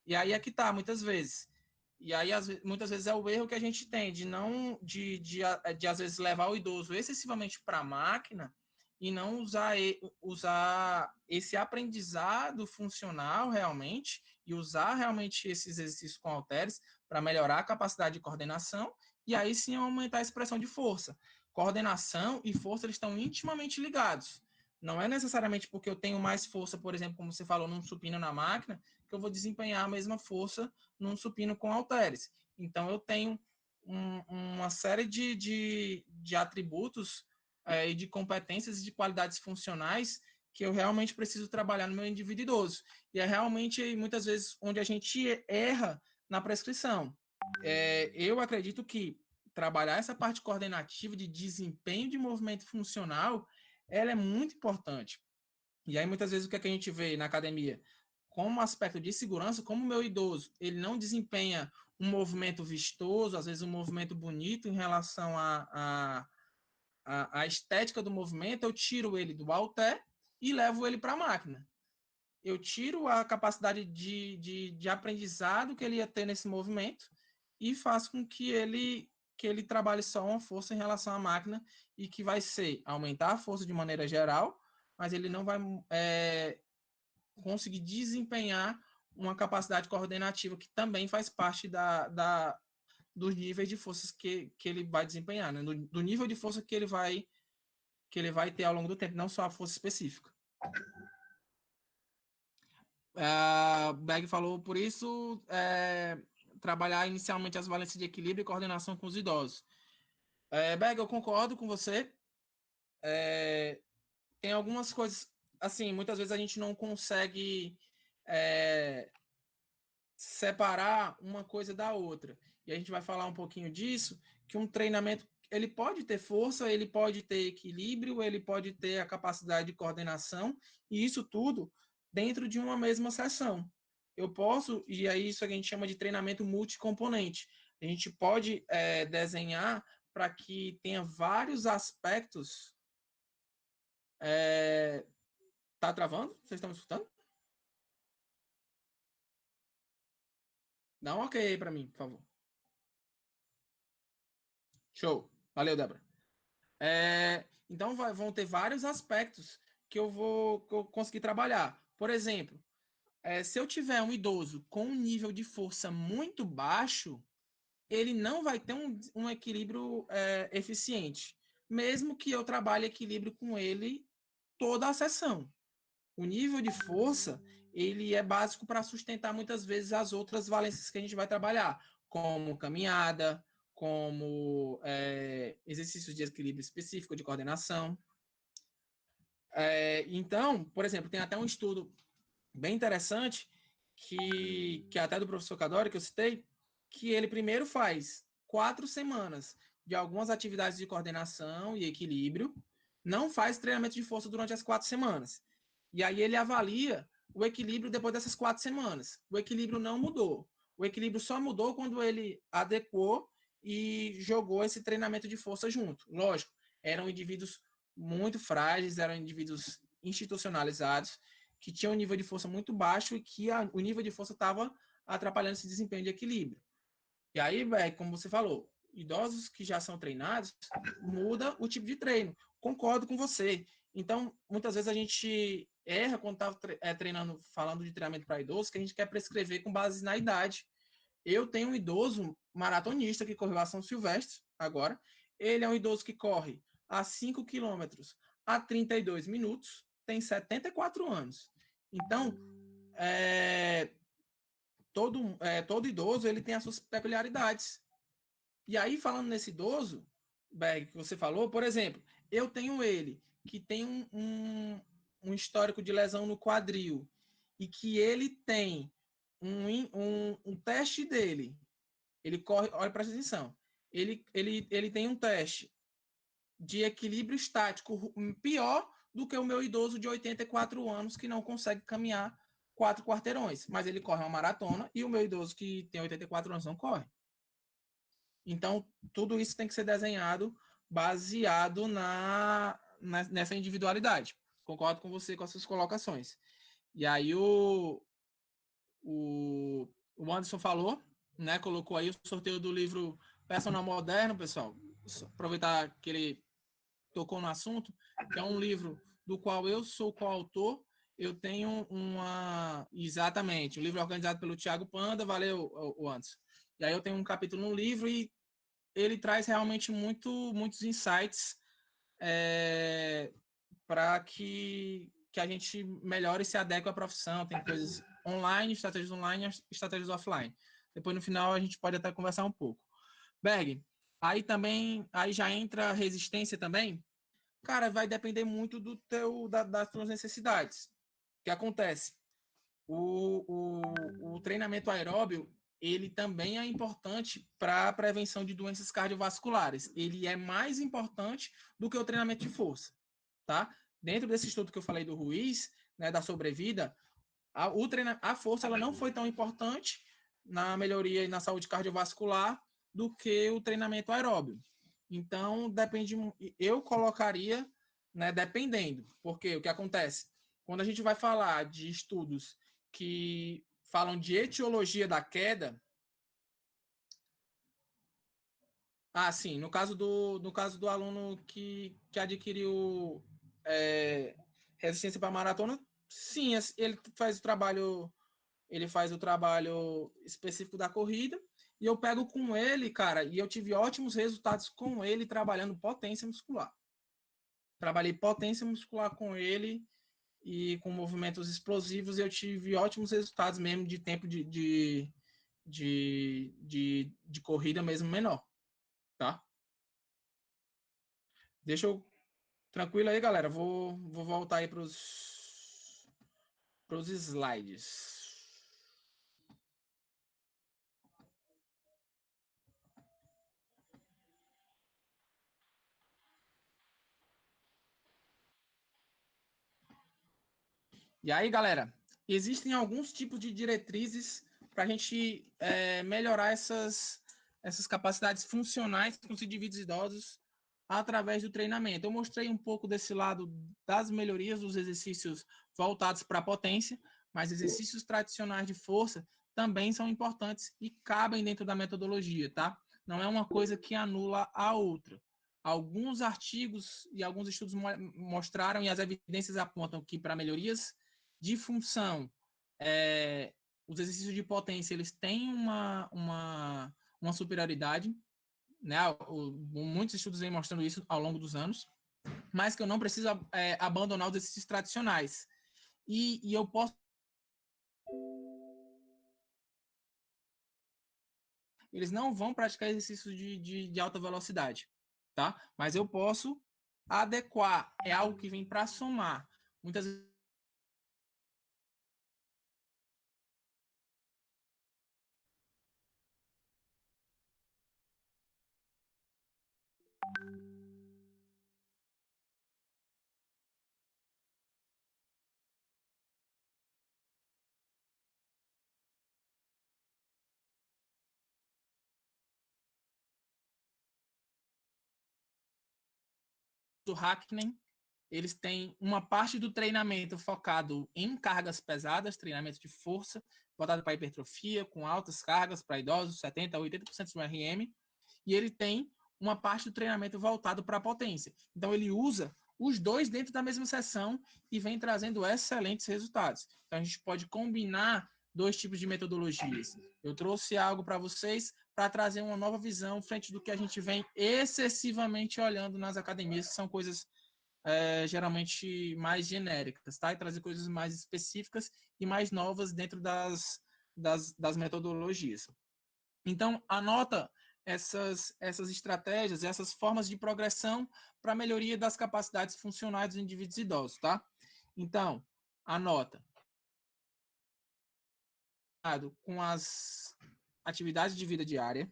E aí é que tá, muitas vezes. E aí, muitas vezes, é o erro que a gente tem de não de às vezes, levar o idoso excessivamente para a máquina e não usar esse aprendizado funcional realmente e usar realmente esses exercícios com halteres para melhorar a capacidade de coordenação e aí sim aumentar a expressão de força. Coordenação e força eles estão intimamente ligados. Não é necessariamente porque eu tenho mais força, por exemplo, como você falou, num supino na máquina, que eu vou desempenhar a mesma força num supino com halteres. Então, eu tenho uma série de atributos e de competências e de qualidades funcionais que eu realmente preciso trabalhar no meu indivíduo idoso. E é realmente, muitas vezes, onde a gente erra na prescrição. Eu acredito que trabalhar essa parte coordenativa de desempenho de movimento funcional, ela é muito importante. E aí, muitas vezes, o que, é que a gente vê na academia? Como aspecto de segurança, como o meu idoso, ele não desempenha um movimento vistoso, às vezes um movimento bonito em relação à estética do movimento, eu tiro ele do halter e levo ele para a máquina. Eu tiro a capacidade de aprendizado que ele ia ter nesse movimento e faço com que ele trabalhe só uma força em relação à máquina e que vai ser aumentar a força de maneira geral, mas ele não vai conseguir desempenhar uma capacidade coordenativa que também faz parte dos níveis de forças que ele vai desempenhar, né? do nível de força que ele vai ter ao longo do tempo, não só a força específica. Berg falou, por isso, trabalhar inicialmente as valências de equilíbrio e coordenação com os idosos. Berg, eu concordo com você. Tem algumas coisas, assim, muitas vezes a gente não consegue separar uma coisa da outra. E a gente vai falar um pouquinho disso, que um treinamento, ele pode ter força, ele pode ter equilíbrio, ele pode ter a capacidade de coordenação, e isso tudo dentro de uma mesma sessão. Eu posso, e aí isso a gente chama de treinamento multicomponente. A gente pode desenhar para que tenha vários aspectos. Tá travando? Vocês estão me escutando? Dá um ok aí para mim, por favor. Show. Valeu, Débora. Então vão ter vários aspectos que eu conseguir trabalhar. Por exemplo, se eu tiver um idoso com um nível de força muito baixo, ele não vai ter um equilíbrio eficiente, mesmo que eu trabalhe equilíbrio com ele toda a sessão. O nível de força, ele é básico para sustentar muitas vezes as outras valências que a gente vai trabalhar, como caminhada, como exercícios de equilíbrio específico, de coordenação. Então, por exemplo, tem até um estudo bem interessante, que até do professor Cadori, que eu citei, que ele primeiro faz 4 semanas de algumas atividades de coordenação e equilíbrio, não faz treinamento de força durante as 4 semanas. E aí ele avalia o equilíbrio depois dessas 4 semanas. O equilíbrio não mudou. O equilíbrio só mudou quando ele adequou e jogou esse treinamento de força junto. Lógico, eram indivíduos muito frágeis, eram indivíduos institucionalizados, que tinham um nível de força muito baixo e que o nível de força estava atrapalhando esse desempenho de equilíbrio. E aí, como você falou, idosos que já são treinados, muda o tipo de treino. Concordo com você. Então, muitas vezes a gente erra quando está treinando, falando de treinamento para idosos, que a gente quer prescrever com base na idade. Eu tenho um idoso maratonista que correu a São Silvestre agora. Ele é um idoso que corre a 5 quilômetros a 32 minutos, tem 74 anos. Então, todo idoso ele tem as suas peculiaridades. E aí, falando nesse idoso, Berg, que você falou, por exemplo, eu tenho ele que tem um histórico de lesão no quadril e que ele tem um teste dele. Ele corre, olha, presta atenção. Ele tem um teste de equilíbrio estático pior do que o meu idoso de 84 anos que não consegue caminhar 4 quarteirões, mas ele corre uma maratona e o meu idoso que tem 84 anos não corre. Então, tudo isso tem que ser desenhado baseado nessa individualidade. Concordo com você com as suas colocações. E aí o Anderson falou, né, colocou aí o sorteio do livro Personal Moderno, pessoal. Aproveitar que ele tocou no assunto, que é um livro do qual eu sou coautor. Eu tenho exatamente, o livro organizado pelo Thiago Panda, valeu, Anderson. E aí eu tenho um capítulo no livro e ele traz realmente muitos insights para que a gente melhore e se adeque à profissão. Tem coisas online, estratégias offline. Depois, no final, a gente pode até conversar um pouco. Berg, aí já entra resistência também? Cara, vai depender muito das tuas necessidades. O que acontece? O treinamento aeróbio, ele também é importante para a prevenção de doenças cardiovasculares. Ele é mais importante do que o treinamento de força, tá? Dentro desse estudo que eu falei do Ruiz, né, da sobrevida, a força ela não foi tão importante na melhoria e na saúde cardiovascular do que o treinamento aeróbio. Então, depende, eu colocaria, né, dependendo, porque o que acontece? Quando a gente vai falar de estudos que falam de etiologia da queda, sim, no caso do aluno que adquiriu resistência para maratona, sim, ele faz o trabalho específico da corrida, e eu pego com ele, cara, e eu tive ótimos resultados com ele trabalhando potência muscular. Trabalhei potência muscular com ele e com movimentos explosivos, e eu tive ótimos resultados mesmo de tempo de corrida mesmo menor, tá? Deixa eu... Tranquilo aí, galera. Vou voltar aí pros slides. E aí, galera, existem alguns tipos de diretrizes para a gente melhorar essas capacidades funcionais com os indivíduos idosos através do treinamento. Eu mostrei um pouco desse lado das melhorias dos exercícios voltados para a potência, mas exercícios tradicionais de força também são importantes e cabem dentro da metodologia, tá? Não é uma coisa que anula a outra. Alguns artigos e alguns estudos mostraram e as evidências apontam que para melhorias de função, os exercícios de potência eles têm um uma superioridade, né? Muitos estudos vêm mostrando isso ao longo dos anos, mas que eu não preciso abandonar os exercícios tradicionais. E eu posso... Eles não vão praticar exercícios de alta velocidade, tá? Mas eu posso adequar, é algo que vem para somar. Muitas vezes do Hackney, eles têm uma parte do treinamento focado em cargas pesadas, treinamento de força, voltado para hipertrofia, com altas cargas para idosos, 70% a 80% do RM, e ele tem uma parte do treinamento voltado para a potência. Então, ele usa os dois dentro da mesma sessão e vem trazendo excelentes resultados. Então, a gente pode combinar dois tipos de metodologias. Eu trouxe algo para vocês para trazer uma nova visão frente do que a gente vem excessivamente olhando nas academias, que são coisas geralmente mais genéricas, tá? E trazer coisas mais específicas e mais novas dentro das metodologias. Então, anota essas estratégias, essas formas de progressão para a melhoria das capacidades funcionais dos indivíduos idosos, tá? Então, anota. Com as atividades de vida diária.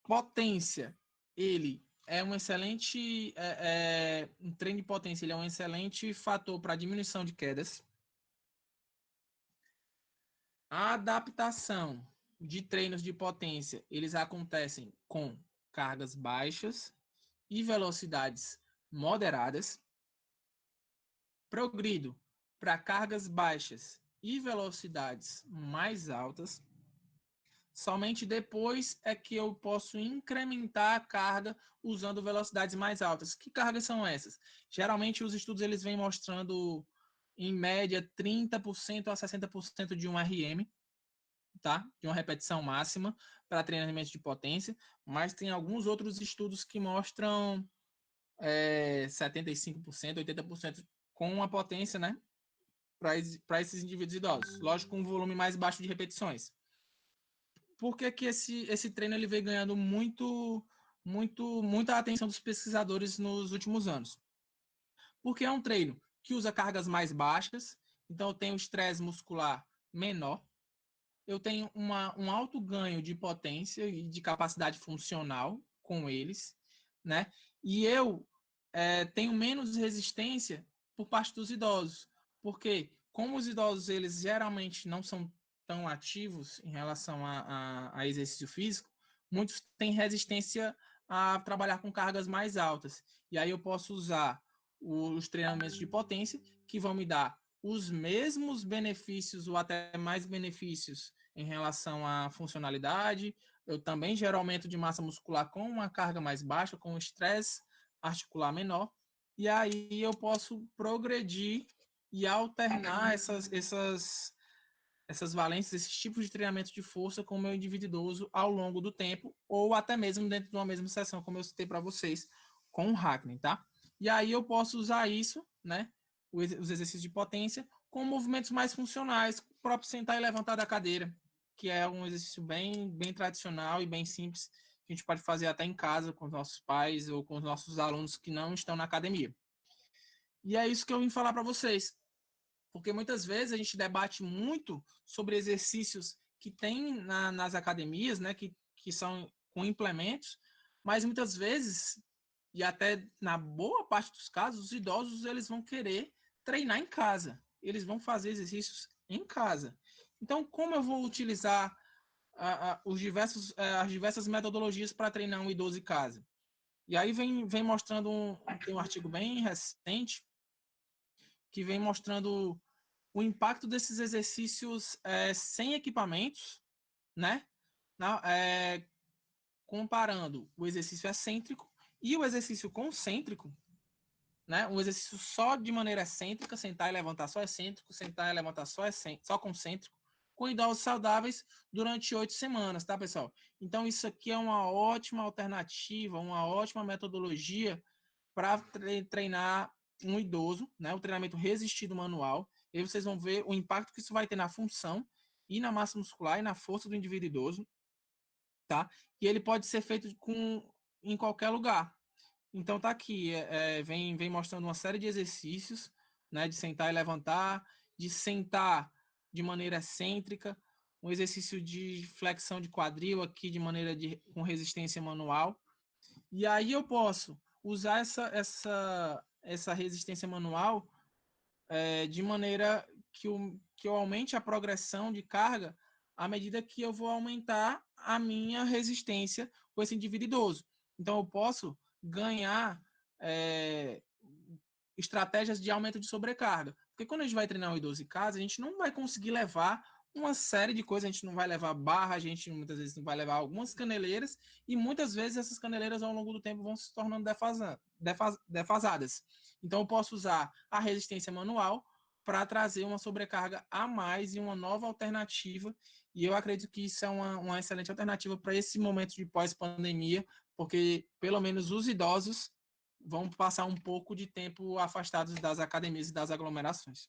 Potência, ele é um excelente, um treino de potência, ele é um excelente fator para diminuição de quedas. A adaptação de treinos de potência, eles acontecem com cargas baixas e velocidades moderadas. Progrido para cargas baixas e velocidades mais altas. Somente depois é que eu posso incrementar a carga usando velocidades mais altas. Que cargas são essas? Geralmente os estudos eles vêm mostrando em média 30% a 60% de um RM, tá? De uma repetição máxima para treinamento de potência, mas tem alguns outros estudos que mostram 75%, 80% com a potência, né? Para esses indivíduos idosos. Lógico, com um volume mais baixo de repetições. Por que que esse treino ele vem ganhando muita atenção dos pesquisadores nos últimos anos? Porque é um treino que usa cargas mais baixas, então eu tenho estresse muscular menor, eu tenho um alto ganho de potência e de capacidade funcional com eles, né? E eu tenho menos resistência por parte dos idosos, porque como os idosos eles geralmente não são tão ativos em relação a exercício físico, muitos têm resistência a trabalhar com cargas mais altas. E aí eu posso usar os treinamentos de potência que vão me dar os mesmos benefícios ou até mais benefícios em relação à funcionalidade. Eu também gero aumento de massa muscular com uma carga mais baixa, com estresse articular menor. E aí eu posso progredir e alternar essas valências, esses tipos de treinamento de força com o meu indivíduo idoso ao longo do tempo, ou até mesmo dentro de uma mesma sessão, como eu citei para vocês, com o Hackney, tá? E aí eu posso usar isso, né? Os exercícios de potência, com movimentos mais funcionais, o próprio sentar e levantar da cadeira, que é um exercício bem tradicional e bem simples, que a gente pode fazer até em casa com os nossos pais ou com os nossos alunos que não estão na academia. E é isso que eu vim falar para vocês. Porque muitas vezes a gente debate muito sobre exercícios que tem nas academias, né, que são com implementos, mas muitas vezes, e até na boa parte dos casos, os idosos eles vão querer treinar em casa. Eles vão fazer exercícios em casa. Então, como eu vou utilizar as diversas metodologias para treinar um idoso em casa? E aí vem mostrando tem um artigo bem recente que vem mostrando o impacto desses exercícios sem equipamentos, né? Comparando o exercício excêntrico e o exercício concêntrico, né? Um exercício só de maneira excêntrica, sentar e levantar só excêntrico, sentar e levantar só concêntrico, com idosos saudáveis durante 8 semanas, tá, pessoal? Então, isso aqui é uma ótima alternativa, uma ótima metodologia para treinar um idoso, né? O treinamento resistido manual. E aí vocês vão ver o impacto que isso vai ter na função e na massa muscular e na força do indivíduo idoso, tá? E ele pode ser feito em qualquer lugar. Então tá aqui, vem mostrando uma série de exercícios, né? De sentar e levantar, de sentar de maneira excêntrica, um exercício de flexão de quadril aqui de maneira com resistência manual. E aí eu posso usar essa resistência manual de maneira que eu aumente a progressão de carga à medida que eu vou aumentar a minha resistência com esse indivíduo idoso. Então, eu posso ganhar estratégias de aumento de sobrecarga. Porque quando a gente vai treinar um idoso em casa, a gente não vai conseguir levar uma série de coisas, a gente não vai levar barra, a gente muitas vezes não vai levar algumas caneleiras, e muitas vezes essas caneleiras ao longo do tempo vão se tornando defasadas. Então eu posso usar a resistência manual para trazer uma sobrecarga a mais e uma nova alternativa, e eu acredito que isso é uma excelente alternativa para esse momento de pós-pandemia, porque pelo menos os idosos vão passar um pouco de tempo afastados das academias e das aglomerações.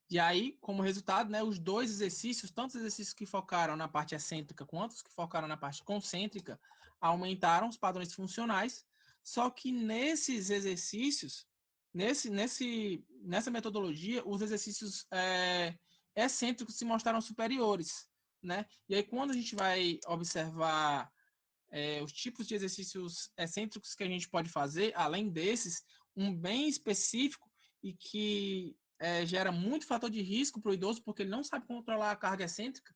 E aí, como resultado, né, os dois exercícios, tanto os exercícios que focaram na parte excêntrica quanto os que focaram na parte concêntrica, aumentaram os padrões funcionais, só que nesses exercícios, nessa metodologia, os exercícios excêntricos se mostraram superiores, né? E aí, quando a gente vai observar os tipos de exercícios excêntricos que a gente pode fazer, além desses, um bem específico e que gera muito fator de risco para o idoso, porque ele não sabe controlar a carga excêntrica,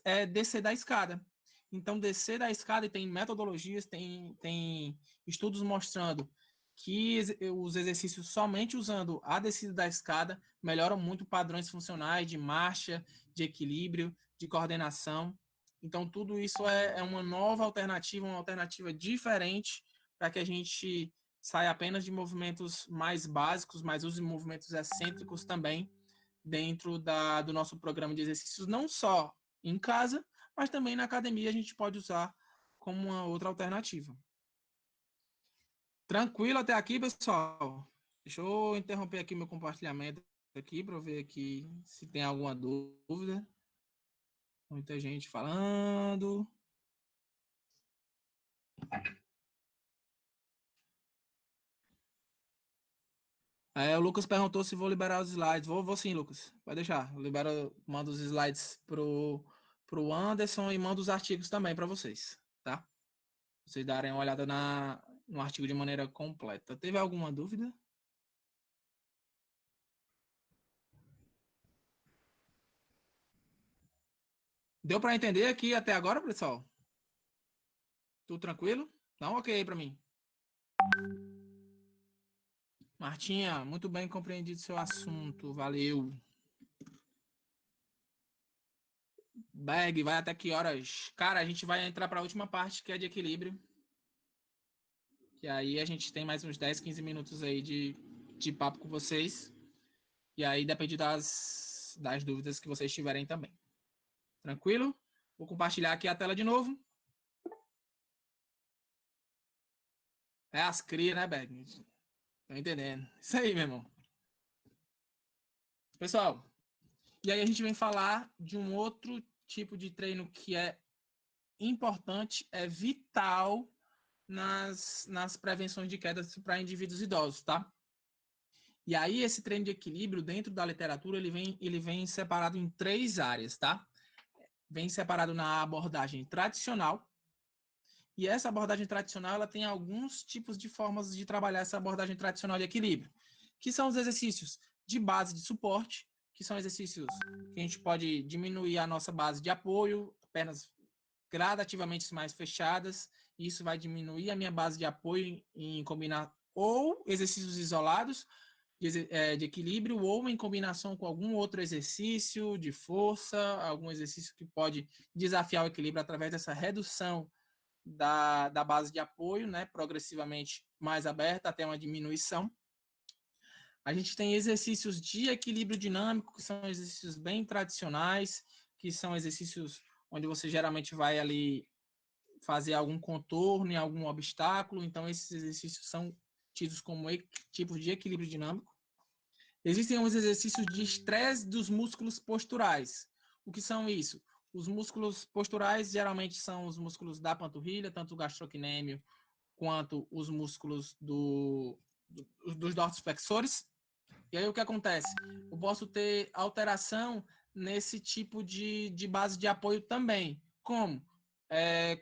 é descer da escada. Então, descer da escada, e tem metodologias, tem estudos mostrando que os exercícios somente usando a descida da escada melhoram muito padrões funcionais de marcha, de equilíbrio, de coordenação. Então, tudo isso é uma nova alternativa, uma alternativa diferente para que a gente saia apenas de movimentos mais básicos, mas use movimentos excêntricos também dentro do nosso programa de exercícios, não só em casa, mas também na academia a gente pode usar como uma outra alternativa. Tranquilo até aqui, pessoal? Deixa eu interromper aqui meu compartilhamento aqui para ver aqui se tem alguma dúvida. Muita gente falando. O Lucas perguntou se vou liberar os slides. Vou sim, Lucas. Pode deixar. Eu mando os slides pro Anderson e mando os artigos também para vocês, tá? Vocês darem uma olhada no artigo de maneira completa. Teve alguma dúvida? Deu para entender aqui até agora, pessoal? Tudo tranquilo? Dá um ok aí para mim. Martinha, muito bem compreendido seu assunto. Valeu. Bag, vai até que horas? Cara, a gente vai entrar para a última parte, que é de equilíbrio. E aí a gente tem mais uns 10, 15 minutos aí de papo com vocês. E aí depende das dúvidas que vocês tiverem também. Tranquilo? Vou compartilhar aqui a tela de novo. É as crias, né, Bag? Tô entendendo. Isso aí, meu irmão. Pessoal, e aí a gente vem falar de um outro tipo de treino que é importante, é vital nas prevenções de quedas para indivíduos idosos, tá? E aí esse treino de equilíbrio dentro da literatura ele vem separado em 3 áreas, tá? Vem separado na abordagem tradicional. E essa abordagem tradicional ela tem alguns tipos de formas de trabalhar essa abordagem tradicional de equilíbrio, que são os exercícios de base de suporte, que são exercícios que a gente pode diminuir a nossa base de apoio, pernas gradativamente mais fechadas, e isso vai diminuir a minha base de apoio em combinar ou exercícios isolados de equilíbrio ou em combinação com algum outro exercício de força, algum exercício que pode desafiar o equilíbrio através dessa redução da base de apoio, né, progressivamente mais aberta até uma diminuição. A gente tem exercícios de equilíbrio dinâmico, que são exercícios bem tradicionais, que são exercícios onde você geralmente vai ali fazer algum contorno em algum obstáculo. Então, esses exercícios são tidos como tipos de equilíbrio dinâmico. Existem os exercícios de estresse dos músculos posturais. O que são isso? Os músculos posturais geralmente são os músculos da panturrilha, tanto o gastrocnêmio quanto os músculos dos dorsiflexores. E aí o que acontece? Eu posso ter alteração nesse tipo de base de apoio também. Como?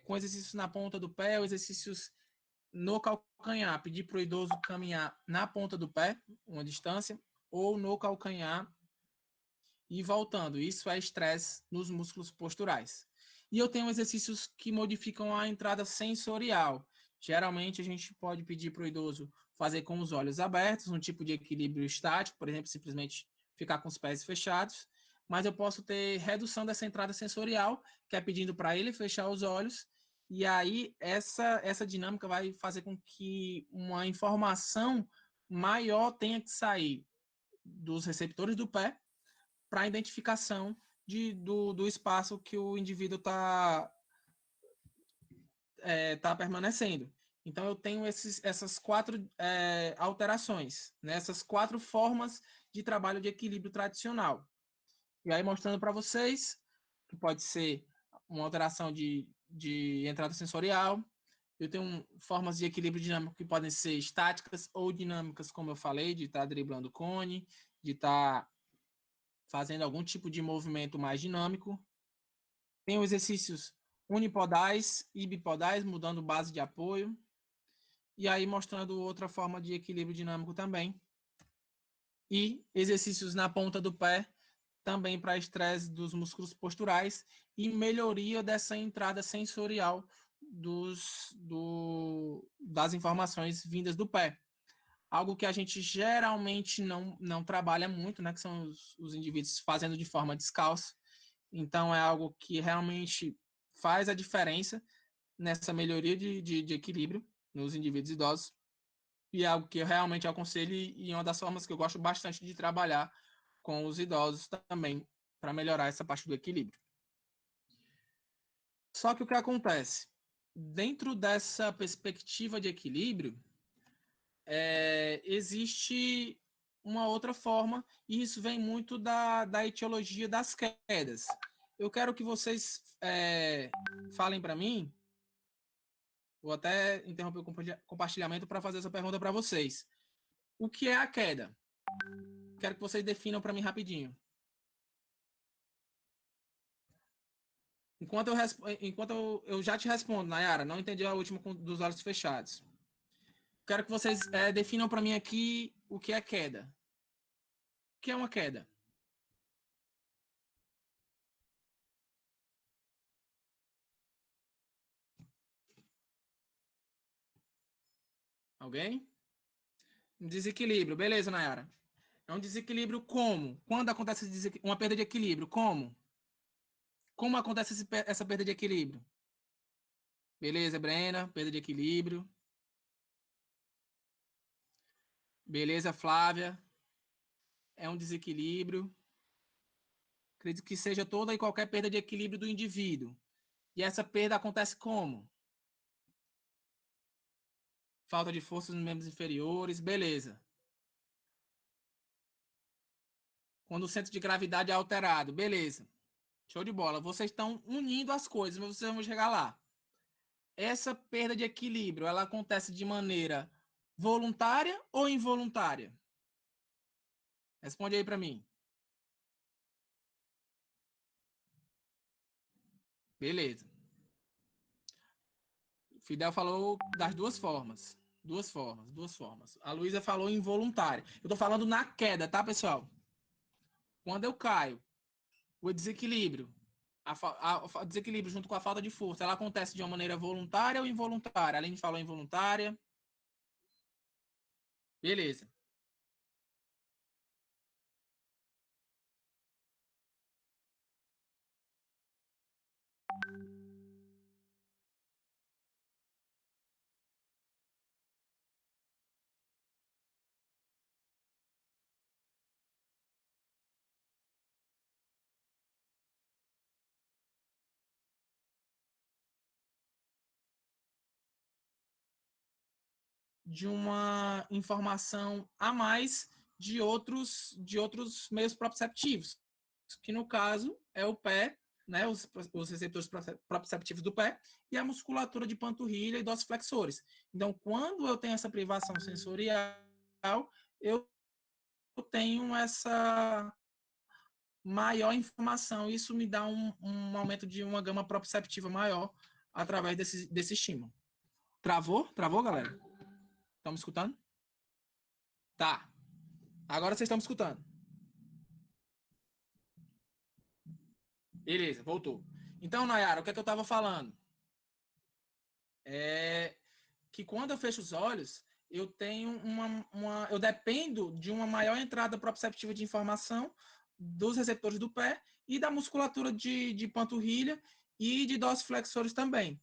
Com exercícios na ponta do pé, ou exercícios no calcanhar. Pedir para o idoso caminhar na ponta do pé, uma distância, ou no calcanhar e voltando. Isso é estresse nos músculos posturais. E eu tenho exercícios que modificam a entrada sensorial. Geralmente a gente pode pedir para o idoso fazer com os olhos abertos, um tipo de equilíbrio estático, por exemplo, simplesmente ficar com os pés fechados. Mas eu posso ter redução dessa entrada sensorial, que é pedindo para ele fechar os olhos. E aí essa dinâmica vai fazer com que uma informação maior tenha que sair dos receptores do pé para a identificação do espaço que o indivíduo está tá permanecendo. Então, eu tenho essas quatro alterações, né? Essas quatro formas de trabalho de equilíbrio tradicional. E aí, mostrando para vocês que pode ser uma alteração de entrada sensorial. Eu tenho formas de equilíbrio dinâmico que podem ser estáticas ou dinâmicas, como eu falei, de estar driblando o cone, de estar fazendo algum tipo de movimento mais dinâmico. Tem exercícios unipodais e bipodais, mudando base de apoio. E aí mostrando outra forma de equilíbrio dinâmico também. E exercícios na ponta do pé, também para estresse dos músculos posturais e melhoria dessa entrada sensorial das informações vindas do pé. Algo que a gente geralmente não trabalha muito, né? Que são os indivíduos fazendo de forma descalça. Então, é algo que realmente faz a diferença nessa melhoria de equilíbrio nos indivíduos idosos. E é algo que eu realmente aconselho e uma das formas que eu gosto bastante de trabalhar com os idosos também, para melhorar essa parte do equilíbrio. Só que o que acontece? Dentro dessa perspectiva de equilíbrio, existe uma outra forma, e isso vem muito da etiologia das quedas. Eu quero que vocês falem para mim, vou até interromper o compartilhamento para fazer essa pergunta para vocês. O que é a queda? Quero que vocês definam para mim rapidinho. Enquanto eu já te respondo, Nayara, não entendi a última dos olhos fechados. Quero que vocês definam para mim aqui o que é queda. O que é uma queda? Alguém? Um desequilíbrio. Beleza, Nayara. É um desequilíbrio como? Quando acontece uma perda de equilíbrio? Como? Como acontece essa perda de equilíbrio? Beleza, Brena, perda de equilíbrio. Beleza, Flávia. É um desequilíbrio. Acredito que seja toda e qualquer perda de equilíbrio do indivíduo. E essa perda acontece como? Falta de força nos membros inferiores, beleza. Quando o centro de gravidade é alterado, beleza. Show de bola. Vocês estão unindo as coisas, mas vocês vão chegar lá. Essa perda de equilíbrio, ela acontece de maneira voluntária ou involuntária? Responde aí para mim. Beleza. Fidel falou das duas formas. Duas formas. A Luísa falou involuntária. Eu tô falando na queda, tá, pessoal? Quando eu caio, o desequilíbrio, a desequilíbrio junto com a falta de força, ela acontece de uma maneira voluntária ou involuntária? A Aline falou involuntária. Beleza. de uma informação a mais de outros meios proprioceptivos, que no caso é o pé, né, os receptores proprioceptivos do pé e a musculatura de panturrilha e dorsiflexores. Então, quando eu tenho essa privação sensorial, eu tenho essa maior informação. Isso me dá um aumento de uma gama proprioceptiva maior através desse estímulo. Travou? Travou, galera? Estão me escutando? Tá. Agora vocês estão me escutando. Beleza, voltou. Então, Nayara, o que é que eu estava falando? É que quando eu fecho os olhos, eu tenho eu dependo de uma maior entrada proprioceptiva de informação dos receptores do pé e da musculatura de panturrilha e de dorsiflexores também.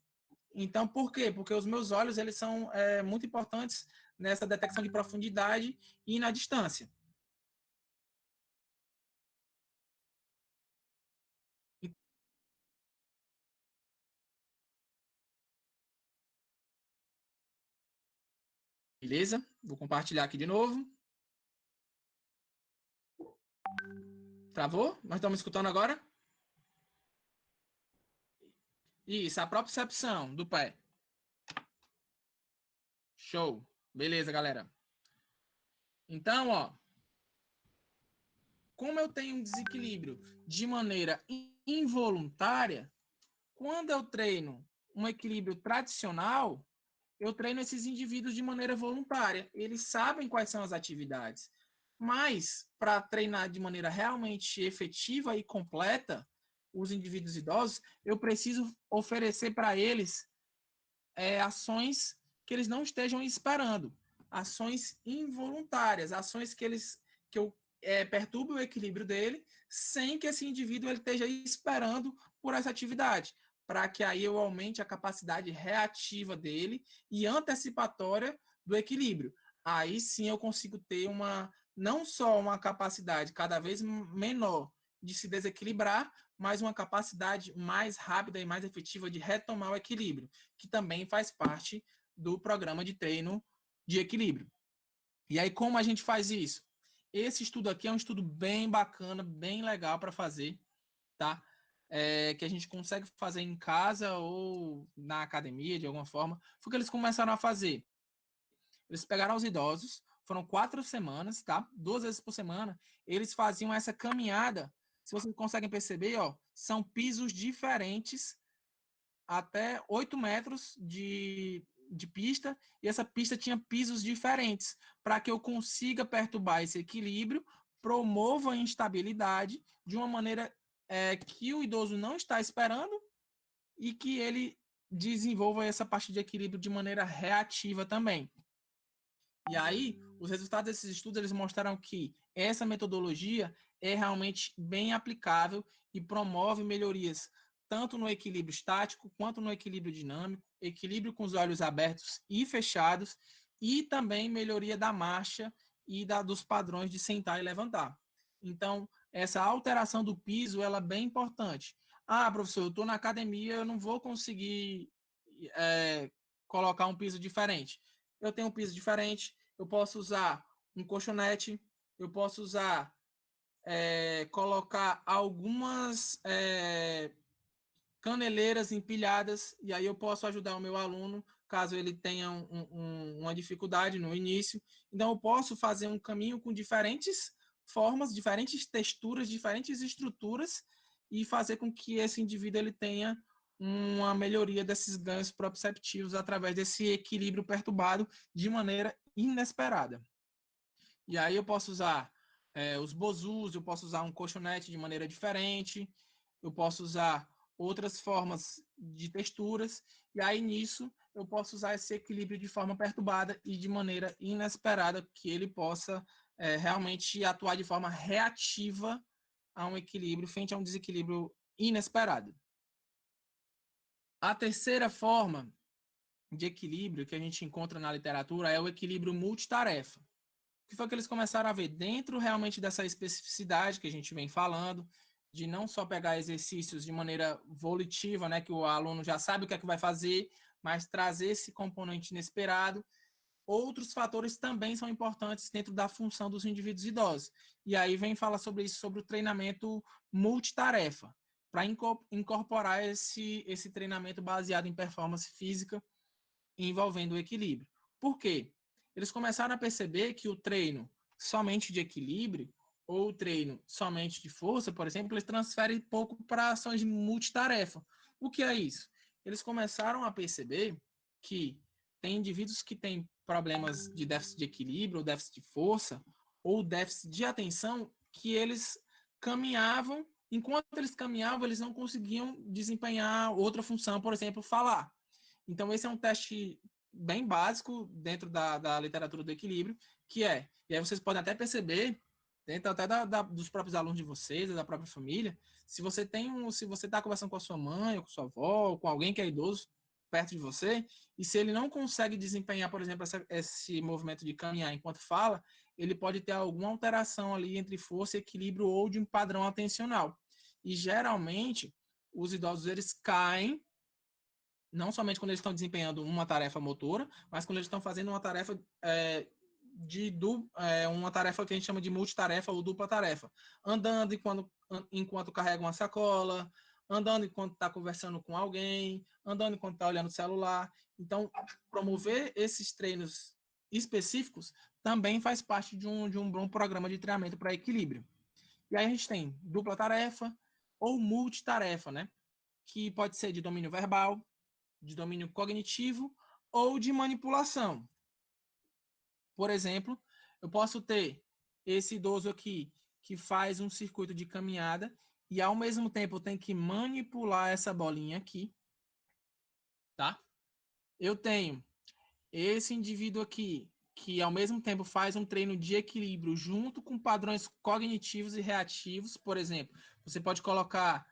Então, por quê? Porque os meus olhos eles são muito importantes nessa detecção de profundidade e na distância. Beleza? Vou compartilhar aqui de novo. Travou? Nós estamos escutando agora? Isso, a propriocepção do pé. Show. Beleza, galera. Então, ó, como eu tenho um desequilíbrio de maneira involuntária, quando eu treino um equilíbrio tradicional, eu treino esses indivíduos de maneira voluntária. Eles sabem quais são as atividades. Mas, para treinar de maneira realmente efetiva e completa os indivíduos idosos, eu preciso oferecer para eles ações que eles não estejam esperando, ações involuntárias, ações que eu perturbe o equilíbrio dele, sem que esse indivíduo ele esteja esperando por essa atividade, para que aí eu aumente a capacidade reativa dele e antecipatória do equilíbrio. Aí sim eu consigo ter não só uma capacidade cada vez menor de se desequilibrar, mas uma capacidade mais rápida e mais efetiva de retomar o equilíbrio, que também faz parte do programa de treino de equilíbrio. E aí, como a gente faz isso? Esse estudo aqui é um estudo bem bacana, bem legal para fazer, tá? Que a gente consegue fazer em casa ou na academia, de alguma forma. Foi o que eles começaram a fazer. Eles pegaram os idosos, foram 4 semanas, tá? 2 vezes por semana, eles faziam essa caminhada. Se vocês conseguem perceber, ó, são pisos diferentes, até 8 metros de pista, e essa pista tinha pisos diferentes, para que eu consiga perturbar esse equilíbrio, promova a instabilidade de uma maneira que o idoso não está esperando e que ele desenvolva essa parte de equilíbrio de maneira reativa também. E aí, os resultados desses estudos eles mostraram que essa metodologia é realmente bem aplicável e promove melhorias tanto no equilíbrio estático quanto no equilíbrio dinâmico, equilíbrio com os olhos abertos e fechados e também melhoria da marcha e dos padrões de sentar e levantar. Então, essa alteração do piso ela é bem importante. Ah, professor, eu estou na academia, eu não vou conseguir colocar um piso diferente. Eu tenho um piso diferente, eu posso usar um colchonete, eu posso usar, colocar algumas caneleiras empilhadas, e aí eu posso ajudar o meu aluno, caso ele tenha uma dificuldade no início. Então, eu posso fazer um caminho com diferentes formas, diferentes texturas, diferentes estruturas, e fazer com que esse indivíduo ele tenha uma melhoria desses ganhos proprioceptivos através desse equilíbrio perturbado de maneira inesperada. E aí eu posso usar os bozus, eu posso usar um colchonete de maneira diferente, eu posso usar outras formas de texturas, e aí nisso eu posso usar esse equilíbrio de forma perturbada e de maneira inesperada, que ele possa realmente atuar de forma reativa a um equilíbrio frente a um desequilíbrio inesperado. A terceira forma de equilíbrio que a gente encontra na literatura é o equilíbrio multitarefa. O que foi que eles começaram a ver? Dentro realmente dessa especificidade que a gente vem falando, de não só pegar exercícios de maneira volitiva, né, que o aluno já sabe o que é que vai fazer, mas trazer esse componente inesperado. outros fatores também são importantes dentro da função dos indivíduos idosos. E aí vem falar sobre isso, sobre o treinamento multitarefa, para incorporar esse treinamento baseado em performance física envolvendo o equilíbrio. Por quê? Eles começaram a perceber que o treino somente de equilíbrio ou o treino somente de força, por exemplo, eles transferem pouco para ações de multitarefa. O que é isso? Eles começaram a perceber que tem indivíduos que têm problemas de déficit de equilíbrio, ou déficit de força, ou déficit de atenção, que eles caminhavam, enquanto eles caminhavam, eles não conseguiam desempenhar outra função, por exemplo, falar. Então, esse é um teste bem básico dentro da literatura do equilíbrio, que é, e aí vocês podem até perceber, dentro até dos próprios alunos de vocês, da própria família, se você está conversando com a sua mãe, ou com sua avó, ou com alguém que é idoso perto de você, e se ele não consegue desempenhar, por exemplo, esse movimento de caminhar enquanto fala, ele pode ter alguma alteração ali entre força e equilíbrio ou de um padrão atencional. E geralmente, os idosos eles caem não somente quando eles estão desempenhando uma tarefa motora, mas quando eles estão fazendo uma tarefa uma tarefa que a gente chama de multitarefa ou dupla tarefa. Andando enquanto carrega uma sacola, andando enquanto está conversando com alguém, andando enquanto está olhando o celular. Então, promover esses treinos específicos também faz parte de um bom programa de treinamento para equilíbrio. E aí a gente tem dupla tarefa ou multitarefa, né? Que pode ser de domínio verbal, de domínio cognitivo ou de manipulação. Por exemplo, eu posso ter esse idoso aqui que faz um circuito de caminhada e ao mesmo tempo eu tenho que manipular essa bolinha aqui, tá? Eu tenho esse indivíduo aqui que ao mesmo tempo faz um treino de equilíbrio junto com padrões cognitivos e reativos. Por exemplo, você pode colocar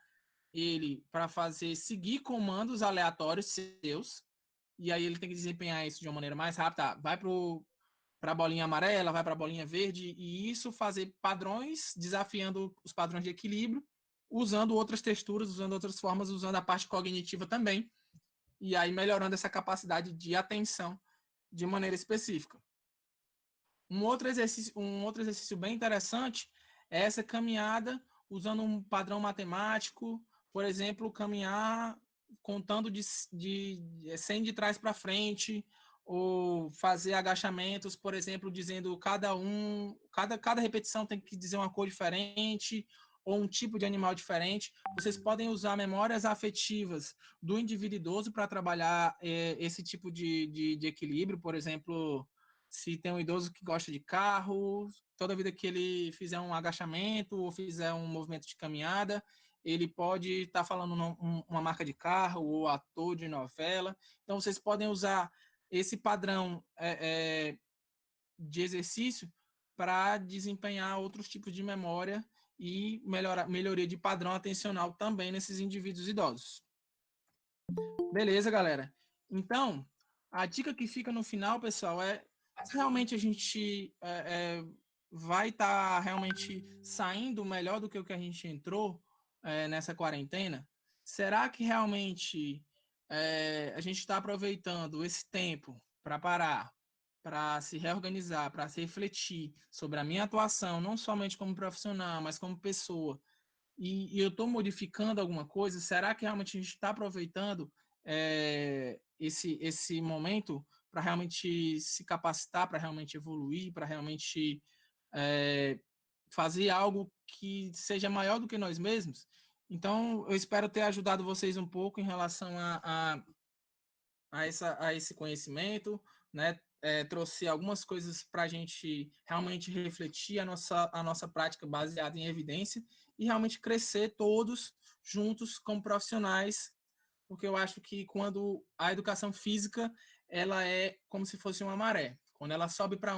ele para seguir comandos aleatórios seus, e aí ele tem que desempenhar isso de uma maneira mais rápida. Vai para a bolinha amarela, vai para a bolinha verde, e isso fazer padrões, desafiando os padrões de equilíbrio, usando outras texturas, usando outras formas, usando a parte cognitiva também, e aí melhorando essa capacidade de atenção de maneira específica. Um outro exercício bem interessante é essa caminhada usando um padrão matemático, por exemplo, caminhar contando de 100 de trás para frente, ou fazer agachamentos, por exemplo, dizendo cada repetição tem que dizer uma cor diferente, ou um tipo de animal diferente. Vocês podem usar memórias afetivas do indivíduo idoso para trabalhar esse tipo de equilíbrio, por exemplo, se tem um idoso que gosta de carro, toda vida que ele fizer um agachamento ou fizer um movimento de caminhada, ele pode estar falando uma marca de carro ou ator de novela. Então, vocês podem usar esse padrão de exercício para desempenhar outros tipos de memória e melhoria de padrão atencional também nesses indivíduos idosos. Beleza, galera? Então, a dica que fica no final, pessoal, é realmente a gente vai estar realmente saindo melhor do que o que a gente entrou nessa quarentena? Será que realmente a gente está aproveitando esse tempo para parar, para se reorganizar, para se refletir sobre a minha atuação, não somente como profissional, mas como pessoa, e eu estou modificando alguma coisa? Será que realmente a gente está aproveitando esse momento para realmente se capacitar, para realmente evoluir, para realmente fazer algo que seja maior do que nós mesmos? Então, eu espero ter ajudado vocês um pouco em relação a esse conhecimento, né? Trouxe algumas coisas para a gente realmente refletir a nossa prática baseada em evidência e realmente crescer todos juntos como profissionais, porque eu acho que quando a educação física ela é como se fosse uma maré. Quando ela sobe para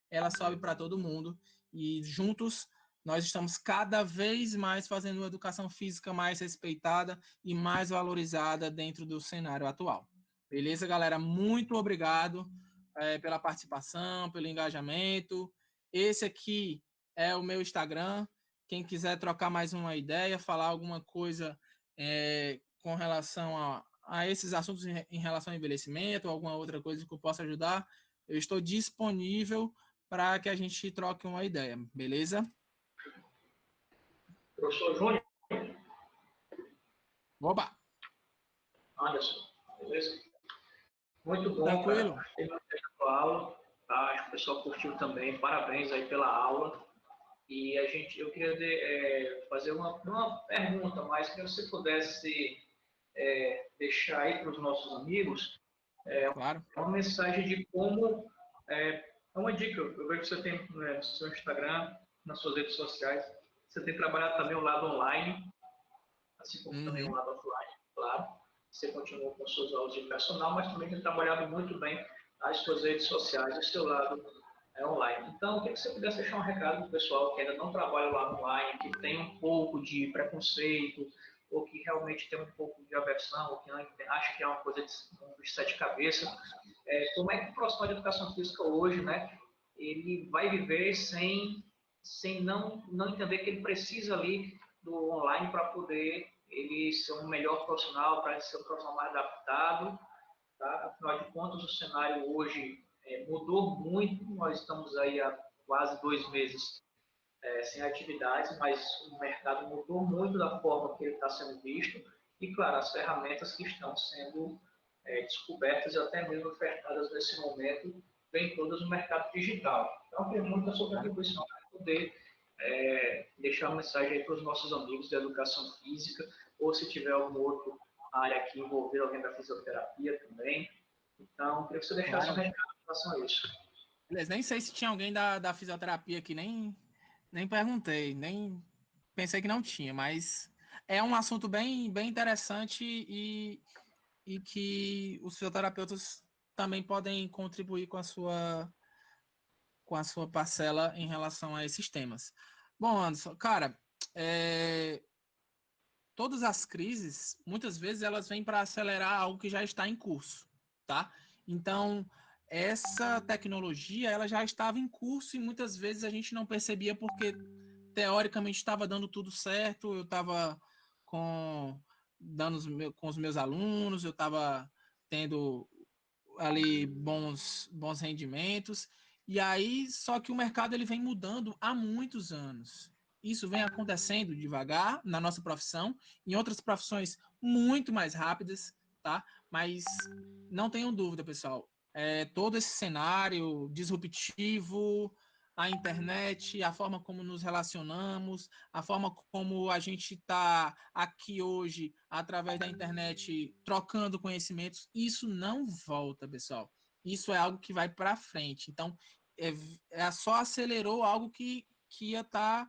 ela sobe para todo mundo, e juntos nós estamos cada vez mais fazendo uma educação física mais respeitada e mais valorizada dentro do cenário atual. Beleza, galera? Muito obrigado pela participação, pelo engajamento. Esse aqui é o meu Instagram. Quem quiser trocar mais uma ideia, falar alguma coisa com relação a esses assuntos em relação ao envelhecimento, ou alguma outra coisa que eu possa ajudar, eu estou disponível para que a gente troque uma ideia, beleza? Professor Júnior, Opa! Anderson, beleza? Muito bom, cara. Tranquilo? Gostei muito da tua aula, tá? Acho que o pessoal curtiu também. Parabéns aí pela aula. E eu queria fazer uma pergunta, mas que você pudesse deixar aí para os nossos amigos Claro. uma mensagem de como, uma dica. Eu vejo que você tem no seu Instagram, nas suas redes sociais, você tem trabalhado também o lado online, assim como também o Uhum. lado offline, claro. Você continua com seus aulas de personal, mas também tem trabalhado muito bem as suas redes sociais, o seu lado online. Então, eu queria que você pudesse deixar um recado para o pessoal que ainda não trabalha lá online, que tem um pouco de preconceito, ou que realmente tem um pouco de aversão, ou que acha que é uma coisa de um bicho de sete cabeças. Como é que o profissional de educação física hoje, né, ele vai viver sem não entender que ele precisa ali do online para poder ele ser um melhor profissional, para ser um profissional mais adaptado, tá? Afinal de contas, o cenário hoje mudou muito. Nós estamos aí há quase 2 meses sem atividades, mas o mercado mudou muito da forma que ele está sendo visto e, claro, as ferramentas que estão sendo descobertas e até mesmo ofertadas nesse momento vêm todas no mercado digital. Então, tem muita sua contribuição para poder deixar uma mensagem aí para os nossos amigos da educação física, ou se tiver alguma outra área que envolver alguém da fisioterapia também. Então, queria que você deixasse um Claro. recado em relação a isso. Beleza, nem sei se tinha alguém da fisioterapia aqui, nem perguntei, nem pensei que não tinha, mas é um assunto bem interessante e que os fisioterapeutas também podem contribuir com a sua parcela em relação a esses temas. Bom, Anderson, cara, é, todas as crises, muitas vezes elas vêm para acelerar algo que já está em curso, tá? Então, essa tecnologia, ela já estava em curso e muitas vezes a gente não percebia porque teoricamente estava dando tudo certo, eu estava com com os meus alunos, eu estava tendo ali bons rendimentos. E aí, só que o mercado ele vem mudando há muitos anos. Isso vem acontecendo devagar na nossa profissão, em outras profissões muito mais rápidas, tá? Mas não tenham dúvida, pessoal. Todo esse cenário disruptivo, a internet, a forma como nos relacionamos, a forma como a gente está aqui hoje, através da internet, trocando conhecimentos, isso não volta, pessoal. Isso é algo que vai para frente. Então, só acelerou algo que ia estar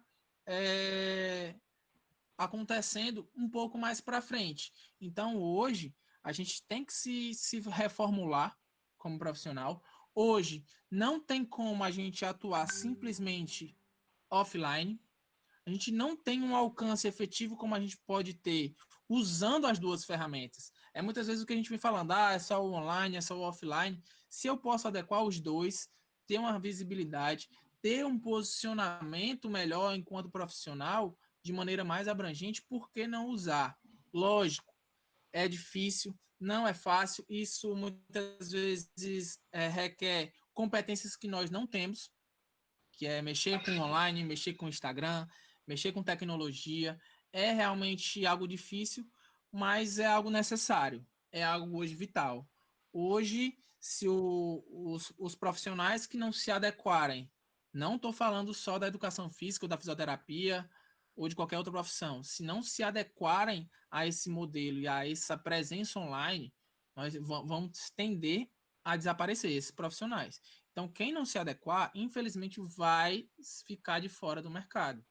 acontecendo um pouco mais para frente. Então, hoje, a gente tem que se reformular como profissional. Hoje, não tem como a gente atuar simplesmente offline. A gente não tem um alcance efetivo como a gente pode ter usando as duas ferramentas. É muitas vezes o que a gente vem falando, é só o online, é só o offline. Se eu posso adequar os dois, ter uma visibilidade, ter um posicionamento melhor enquanto profissional, de maneira mais abrangente, por que não usar? Lógico, é difícil, não é fácil, isso muitas vezes requer competências que nós não temos, que é mexer com online, mexer com Instagram, mexer com tecnologia. É realmente algo difícil, mas é algo necessário, é algo hoje vital. Hoje, se os profissionais que não se adequarem, não estou falando só da educação física ou da fisioterapia ou de qualquer outra profissão, se não se adequarem a esse modelo e a essa presença online, nós vamos tender a desaparecer esses profissionais. Então, quem não se adequar, infelizmente, vai ficar de fora do mercado,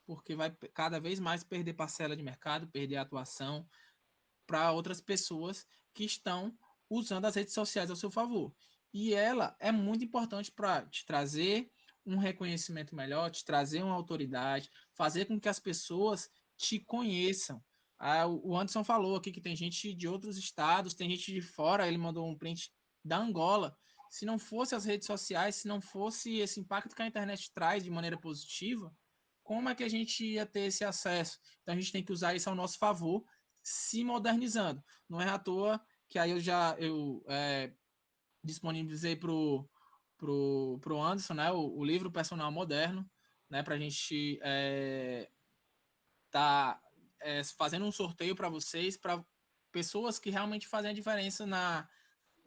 porque vai cada vez mais perder parcela de mercado, perder atuação para outras pessoas que estão usando as redes sociais ao seu favor. E ela é muito importante para te trazer um reconhecimento melhor, te trazer uma autoridade, fazer com que as pessoas te conheçam. O Anderson falou aqui que tem gente de outros estados, tem gente de fora, ele mandou um print da Angola. Se não fosse as redes sociais, se não fosse esse impacto que a internet traz de maneira positiva, como é que a gente ia ter esse acesso? Então a gente tem que usar isso ao nosso favor, se modernizando. Não é à toa que aí eu disponibilizei para pro Anderson, né? O livro Personal Moderno, né? Para a gente tá fazendo um sorteio para vocês, para pessoas que realmente fazem a diferença na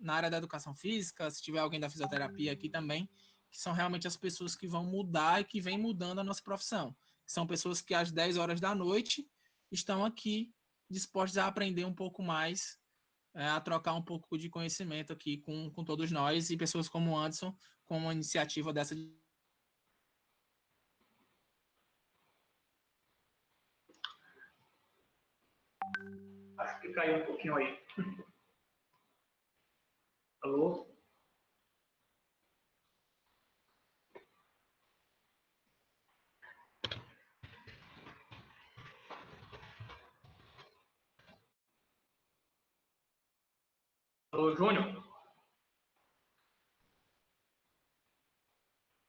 área da educação física, se tiver alguém da fisioterapia aqui também, que são realmente as pessoas que vão mudar e que vêm mudando a nossa profissão. São pessoas que às 10 horas da noite estão aqui dispostas a aprender um pouco mais, a trocar um pouco de conhecimento aqui com todos nós e pessoas como o Anderson, com uma iniciativa dessa. Acho que caiu um pouquinho aí. Alô? Alô, Júnior?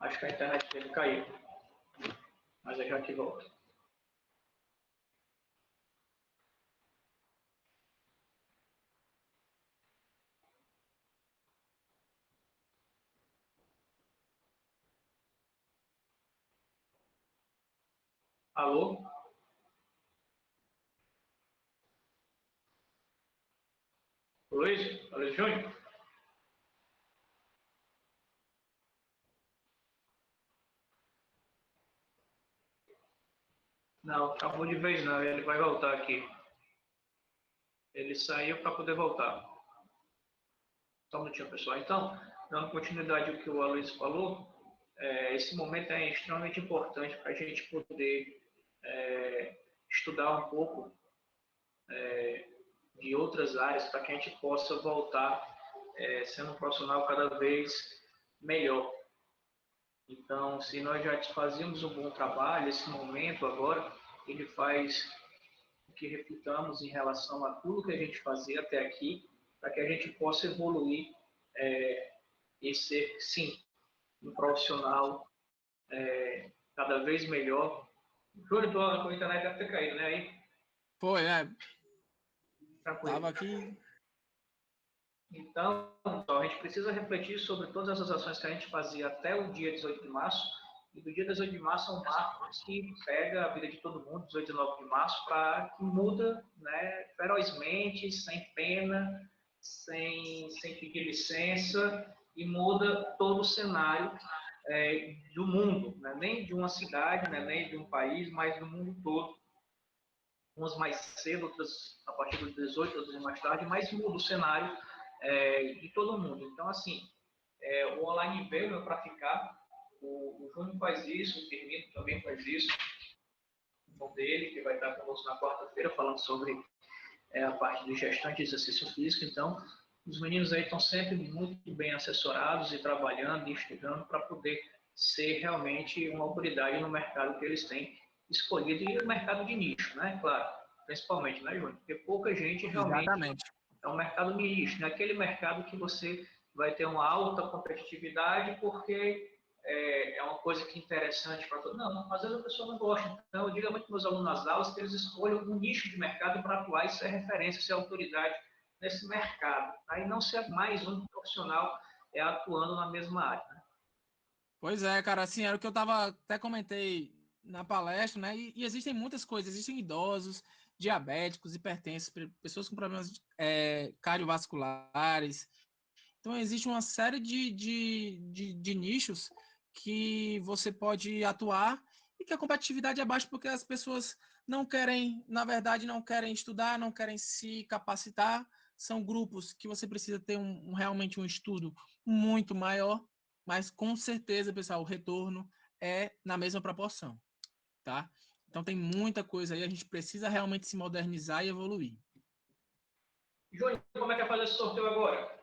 Acho que a internet dele caiu. Mas eu já te volto. Alô? Luiz? Luiz Júnior? Não, acabou de vez não. Ele vai voltar aqui. Ele saiu para poder voltar. Só um minutinho, pessoal. Então, dando continuidade ao que o Aloysio falou, esse momento é extremamente importante para a gente poder estudar um pouco de outras áreas, para que a gente possa voltar sendo um profissional cada vez melhor. Então, se nós já fazíamos um bom trabalho, esse momento agora, ele faz com que reflitamos em relação a tudo que a gente fazia até aqui, para que a gente possa evoluir e ser, sim, um profissional cada vez melhor. Júlio, a internet deve ter caído, né? Aí, Foi, tranquilo. tava aqui. Então, a gente precisa refletir sobre todas essas ações que a gente fazia até o dia 18 de março, e do dia 18 de março é um marco que pega a vida de todo mundo, 18 e 19 de março, para que muda, né, ferozmente, sem pena, sem pedir licença, e muda todo o cenário do mundo, né? Nem de uma cidade, né? Nem de um país, mas do mundo todo. Umas mais cedo, outras a partir dos 18, outras mais tarde, mas muda o cenário de todo mundo. Então, assim, o online veio para ficar. O Júnior faz isso, o Firmino também faz isso. O dele, que vai estar conosco na quarta-feira, falando sobre a parte de gestante de exercício físico. Então, os meninos aí estão sempre muito bem assessorados e trabalhando e estudando para poder ser realmente uma autoridade no mercado que eles têm escolhido, e no mercado de nicho, né? Claro, principalmente, né, Júnior? Porque pouca gente realmente Exatamente. é um mercado nicho, né? Aquele mercado que você vai ter uma alta competitividade porque é uma coisa que é interessante para todo. Não, às vezes a pessoa não gosta. Então, eu digo muito para meus alunos nas aulas que eles escolham um nicho de mercado para atuar e ser referência, ser autoridade nesse mercado. Aí não ser mais um profissional atuando na mesma área. Né? Pois é, cara, assim, era o que eu até comentei na palestra, né? E existem muitas coisas, existem idosos, diabéticos, hipertensos, pessoas com problemas cardiovasculares. Então, existe uma série de nichos que você pode atuar e que a competitividade é baixa porque as pessoas não querem, na verdade, não querem estudar, não querem se capacitar. São grupos que você precisa ter realmente um estudo muito maior, mas com certeza, pessoal, o retorno é na mesma proporção, tá? Então tem muita coisa aí, a gente precisa realmente se modernizar e evoluir. Júnior, como é que é fazer esse sorteio agora?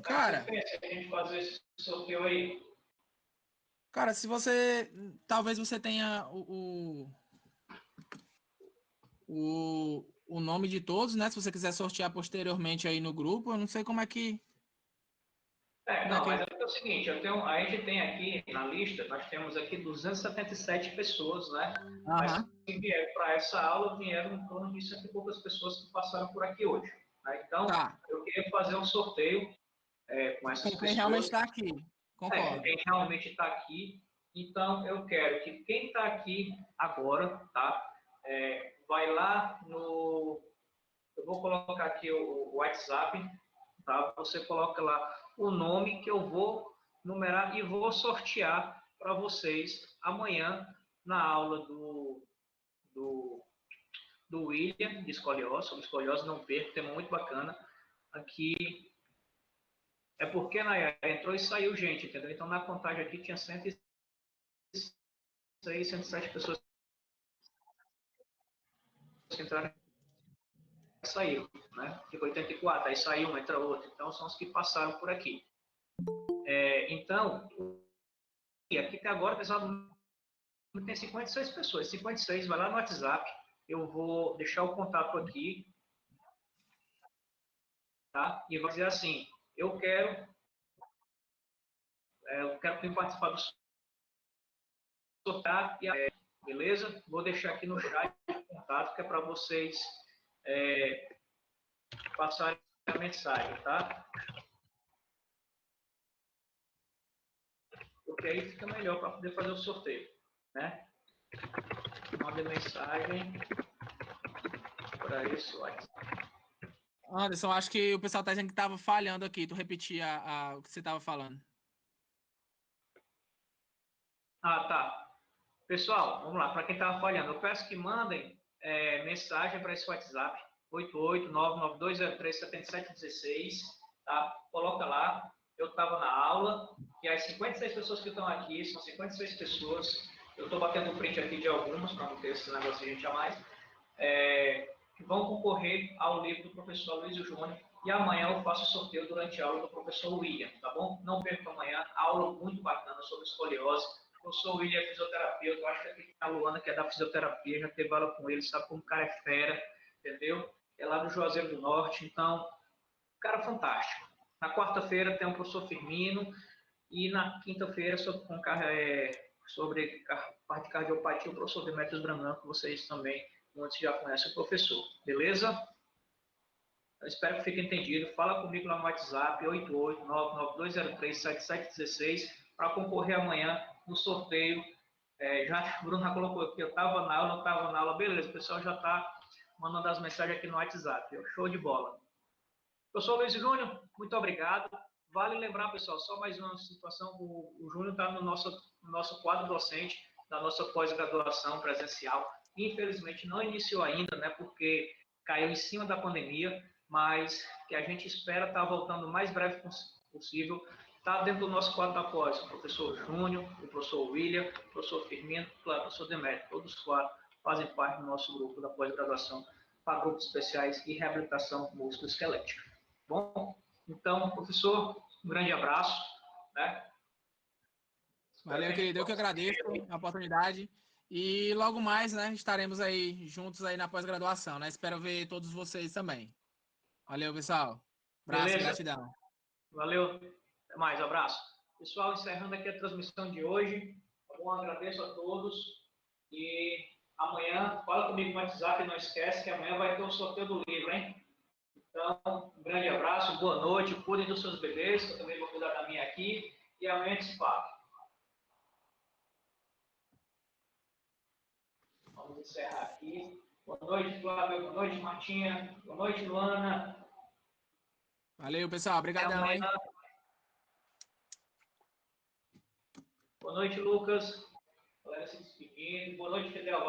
Cara, você pensa em a gente fazer esse sorteio aí? Cara, se você. Talvez você tenha o nome de todos, né? Se você quiser sortear posteriormente aí no grupo, eu não sei como é que. Não, mas é o seguinte, a gente tem aqui na lista, nós temos aqui 277 pessoas, né? Mas que vieram para essa aula, vieram em torno de 100 e poucas pessoas que passaram por aqui hoje. Né? Então, Tá. eu queria fazer um sorteio com essas Com quem pessoas. realmente está aqui. Concordo. Quem realmente está aqui. Então, eu quero que quem está aqui agora, tá? Vai lá no... Eu vou colocar aqui o WhatsApp, tá? Você coloca lá o nome que eu vou numerar e vou sortear para vocês amanhã na aula do William, de escoliose. Sobre escoliose, não perca, tema muito bacana. Aqui é porque entrou e saiu gente, entendeu? Então, na contagem aqui tinha 106, 107 pessoas que entraram e saíram, né? Ficou 84, aí saiu uma, entra outra. Então, são os que passaram por aqui. Então, e aqui até agora, pessoal, tem 56 pessoas. 56, vai lá no WhatsApp. Eu vou deixar o contato aqui, tá? E vai dizer assim, eu quero quem participar do sorteio, beleza? Vou deixar aqui no chat o contato, que é para vocês passarem a mensagem, tá? Porque aí fica melhor para poder fazer o sorteio, né? Manda mensagem para esse WhatsApp. Anderson, acho que o pessoal está dizendo que estava falhando aqui. Tu repetir o que você estava falando. Tá. Pessoal, vamos lá. Para quem estava falhando, eu peço que mandem mensagem para esse WhatsApp, 88992037716, tá? Coloca lá. Eu estava na aula, e as 56 pessoas que estão aqui, são 56 pessoas. Eu estou batendo o print aqui de algumas, para não ter esse negócio de gente a mais. Que vão concorrer ao livro do professor Luiz Júnior. E amanhã eu faço o sorteio durante a aula do professor William, tá bom? Não perca amanhã, aula muito bacana sobre escoliose. O professor William é fisioterapeuta, eu acho que aqui a Luana, que é da fisioterapia, já teve aula com ele, sabe como o cara é fera, entendeu? É lá do Juazeiro do Norte, então, cara fantástico. Na quarta-feira tem o professor Firmino, e na quinta-feira, sobre parte de cardiopatia, o professor Demetrios Branco, que vocês também muitos já conhecem o professor, beleza? Eu espero que fique entendido. Fala comigo lá no WhatsApp, 88992037716, para concorrer amanhã no sorteio. O Bruno já colocou aqui, eu estava na aula, não estava na aula, beleza, o pessoal já está mandando as mensagens aqui no WhatsApp. Show de bola. Professor Luiz Júnior, muito obrigado. Vale lembrar, pessoal, só mais uma situação, o Júnior está no nosso quadro docente, da nossa pós-graduação presencial. Infelizmente não iniciou ainda, né, porque caiu em cima da pandemia, mas que a gente espera estar voltando o mais breve possível. Está dentro do nosso quadro da pós, o professor Júnior, o professor William, o professor Firmino, o professor Demetrio, todos os quatro fazem parte do nosso grupo da pós-graduação para grupos especiais e reabilitação musculoesquelética. Bom, então, professor, um grande abraço, né? Valeu, querido. Eu que agradeço a oportunidade. E logo mais, né, estaremos aí juntos aí na pós-graduação, né? Espero ver todos vocês também. Valeu, pessoal. Abraço, gratidão. Valeu. Até mais, abraço. Pessoal, encerrando aqui a transmissão de hoje. Tá bom? Agradeço a todos. E amanhã, fala comigo no WhatsApp, não esquece que amanhã vai ter o sorteio do livro, hein? Então, um grande abraço, boa noite, cuidem dos seus bebês, que eu também vou cuidar da minha aqui, e amanhã a gente se fala. Vamos encerrar aqui. Boa noite, Flávio, boa noite, Martinha, boa noite, Luana. Valeu, pessoal, obrigadão, hein? Boa noite, Lucas. Galera se despedindo. Boa noite, Fidel.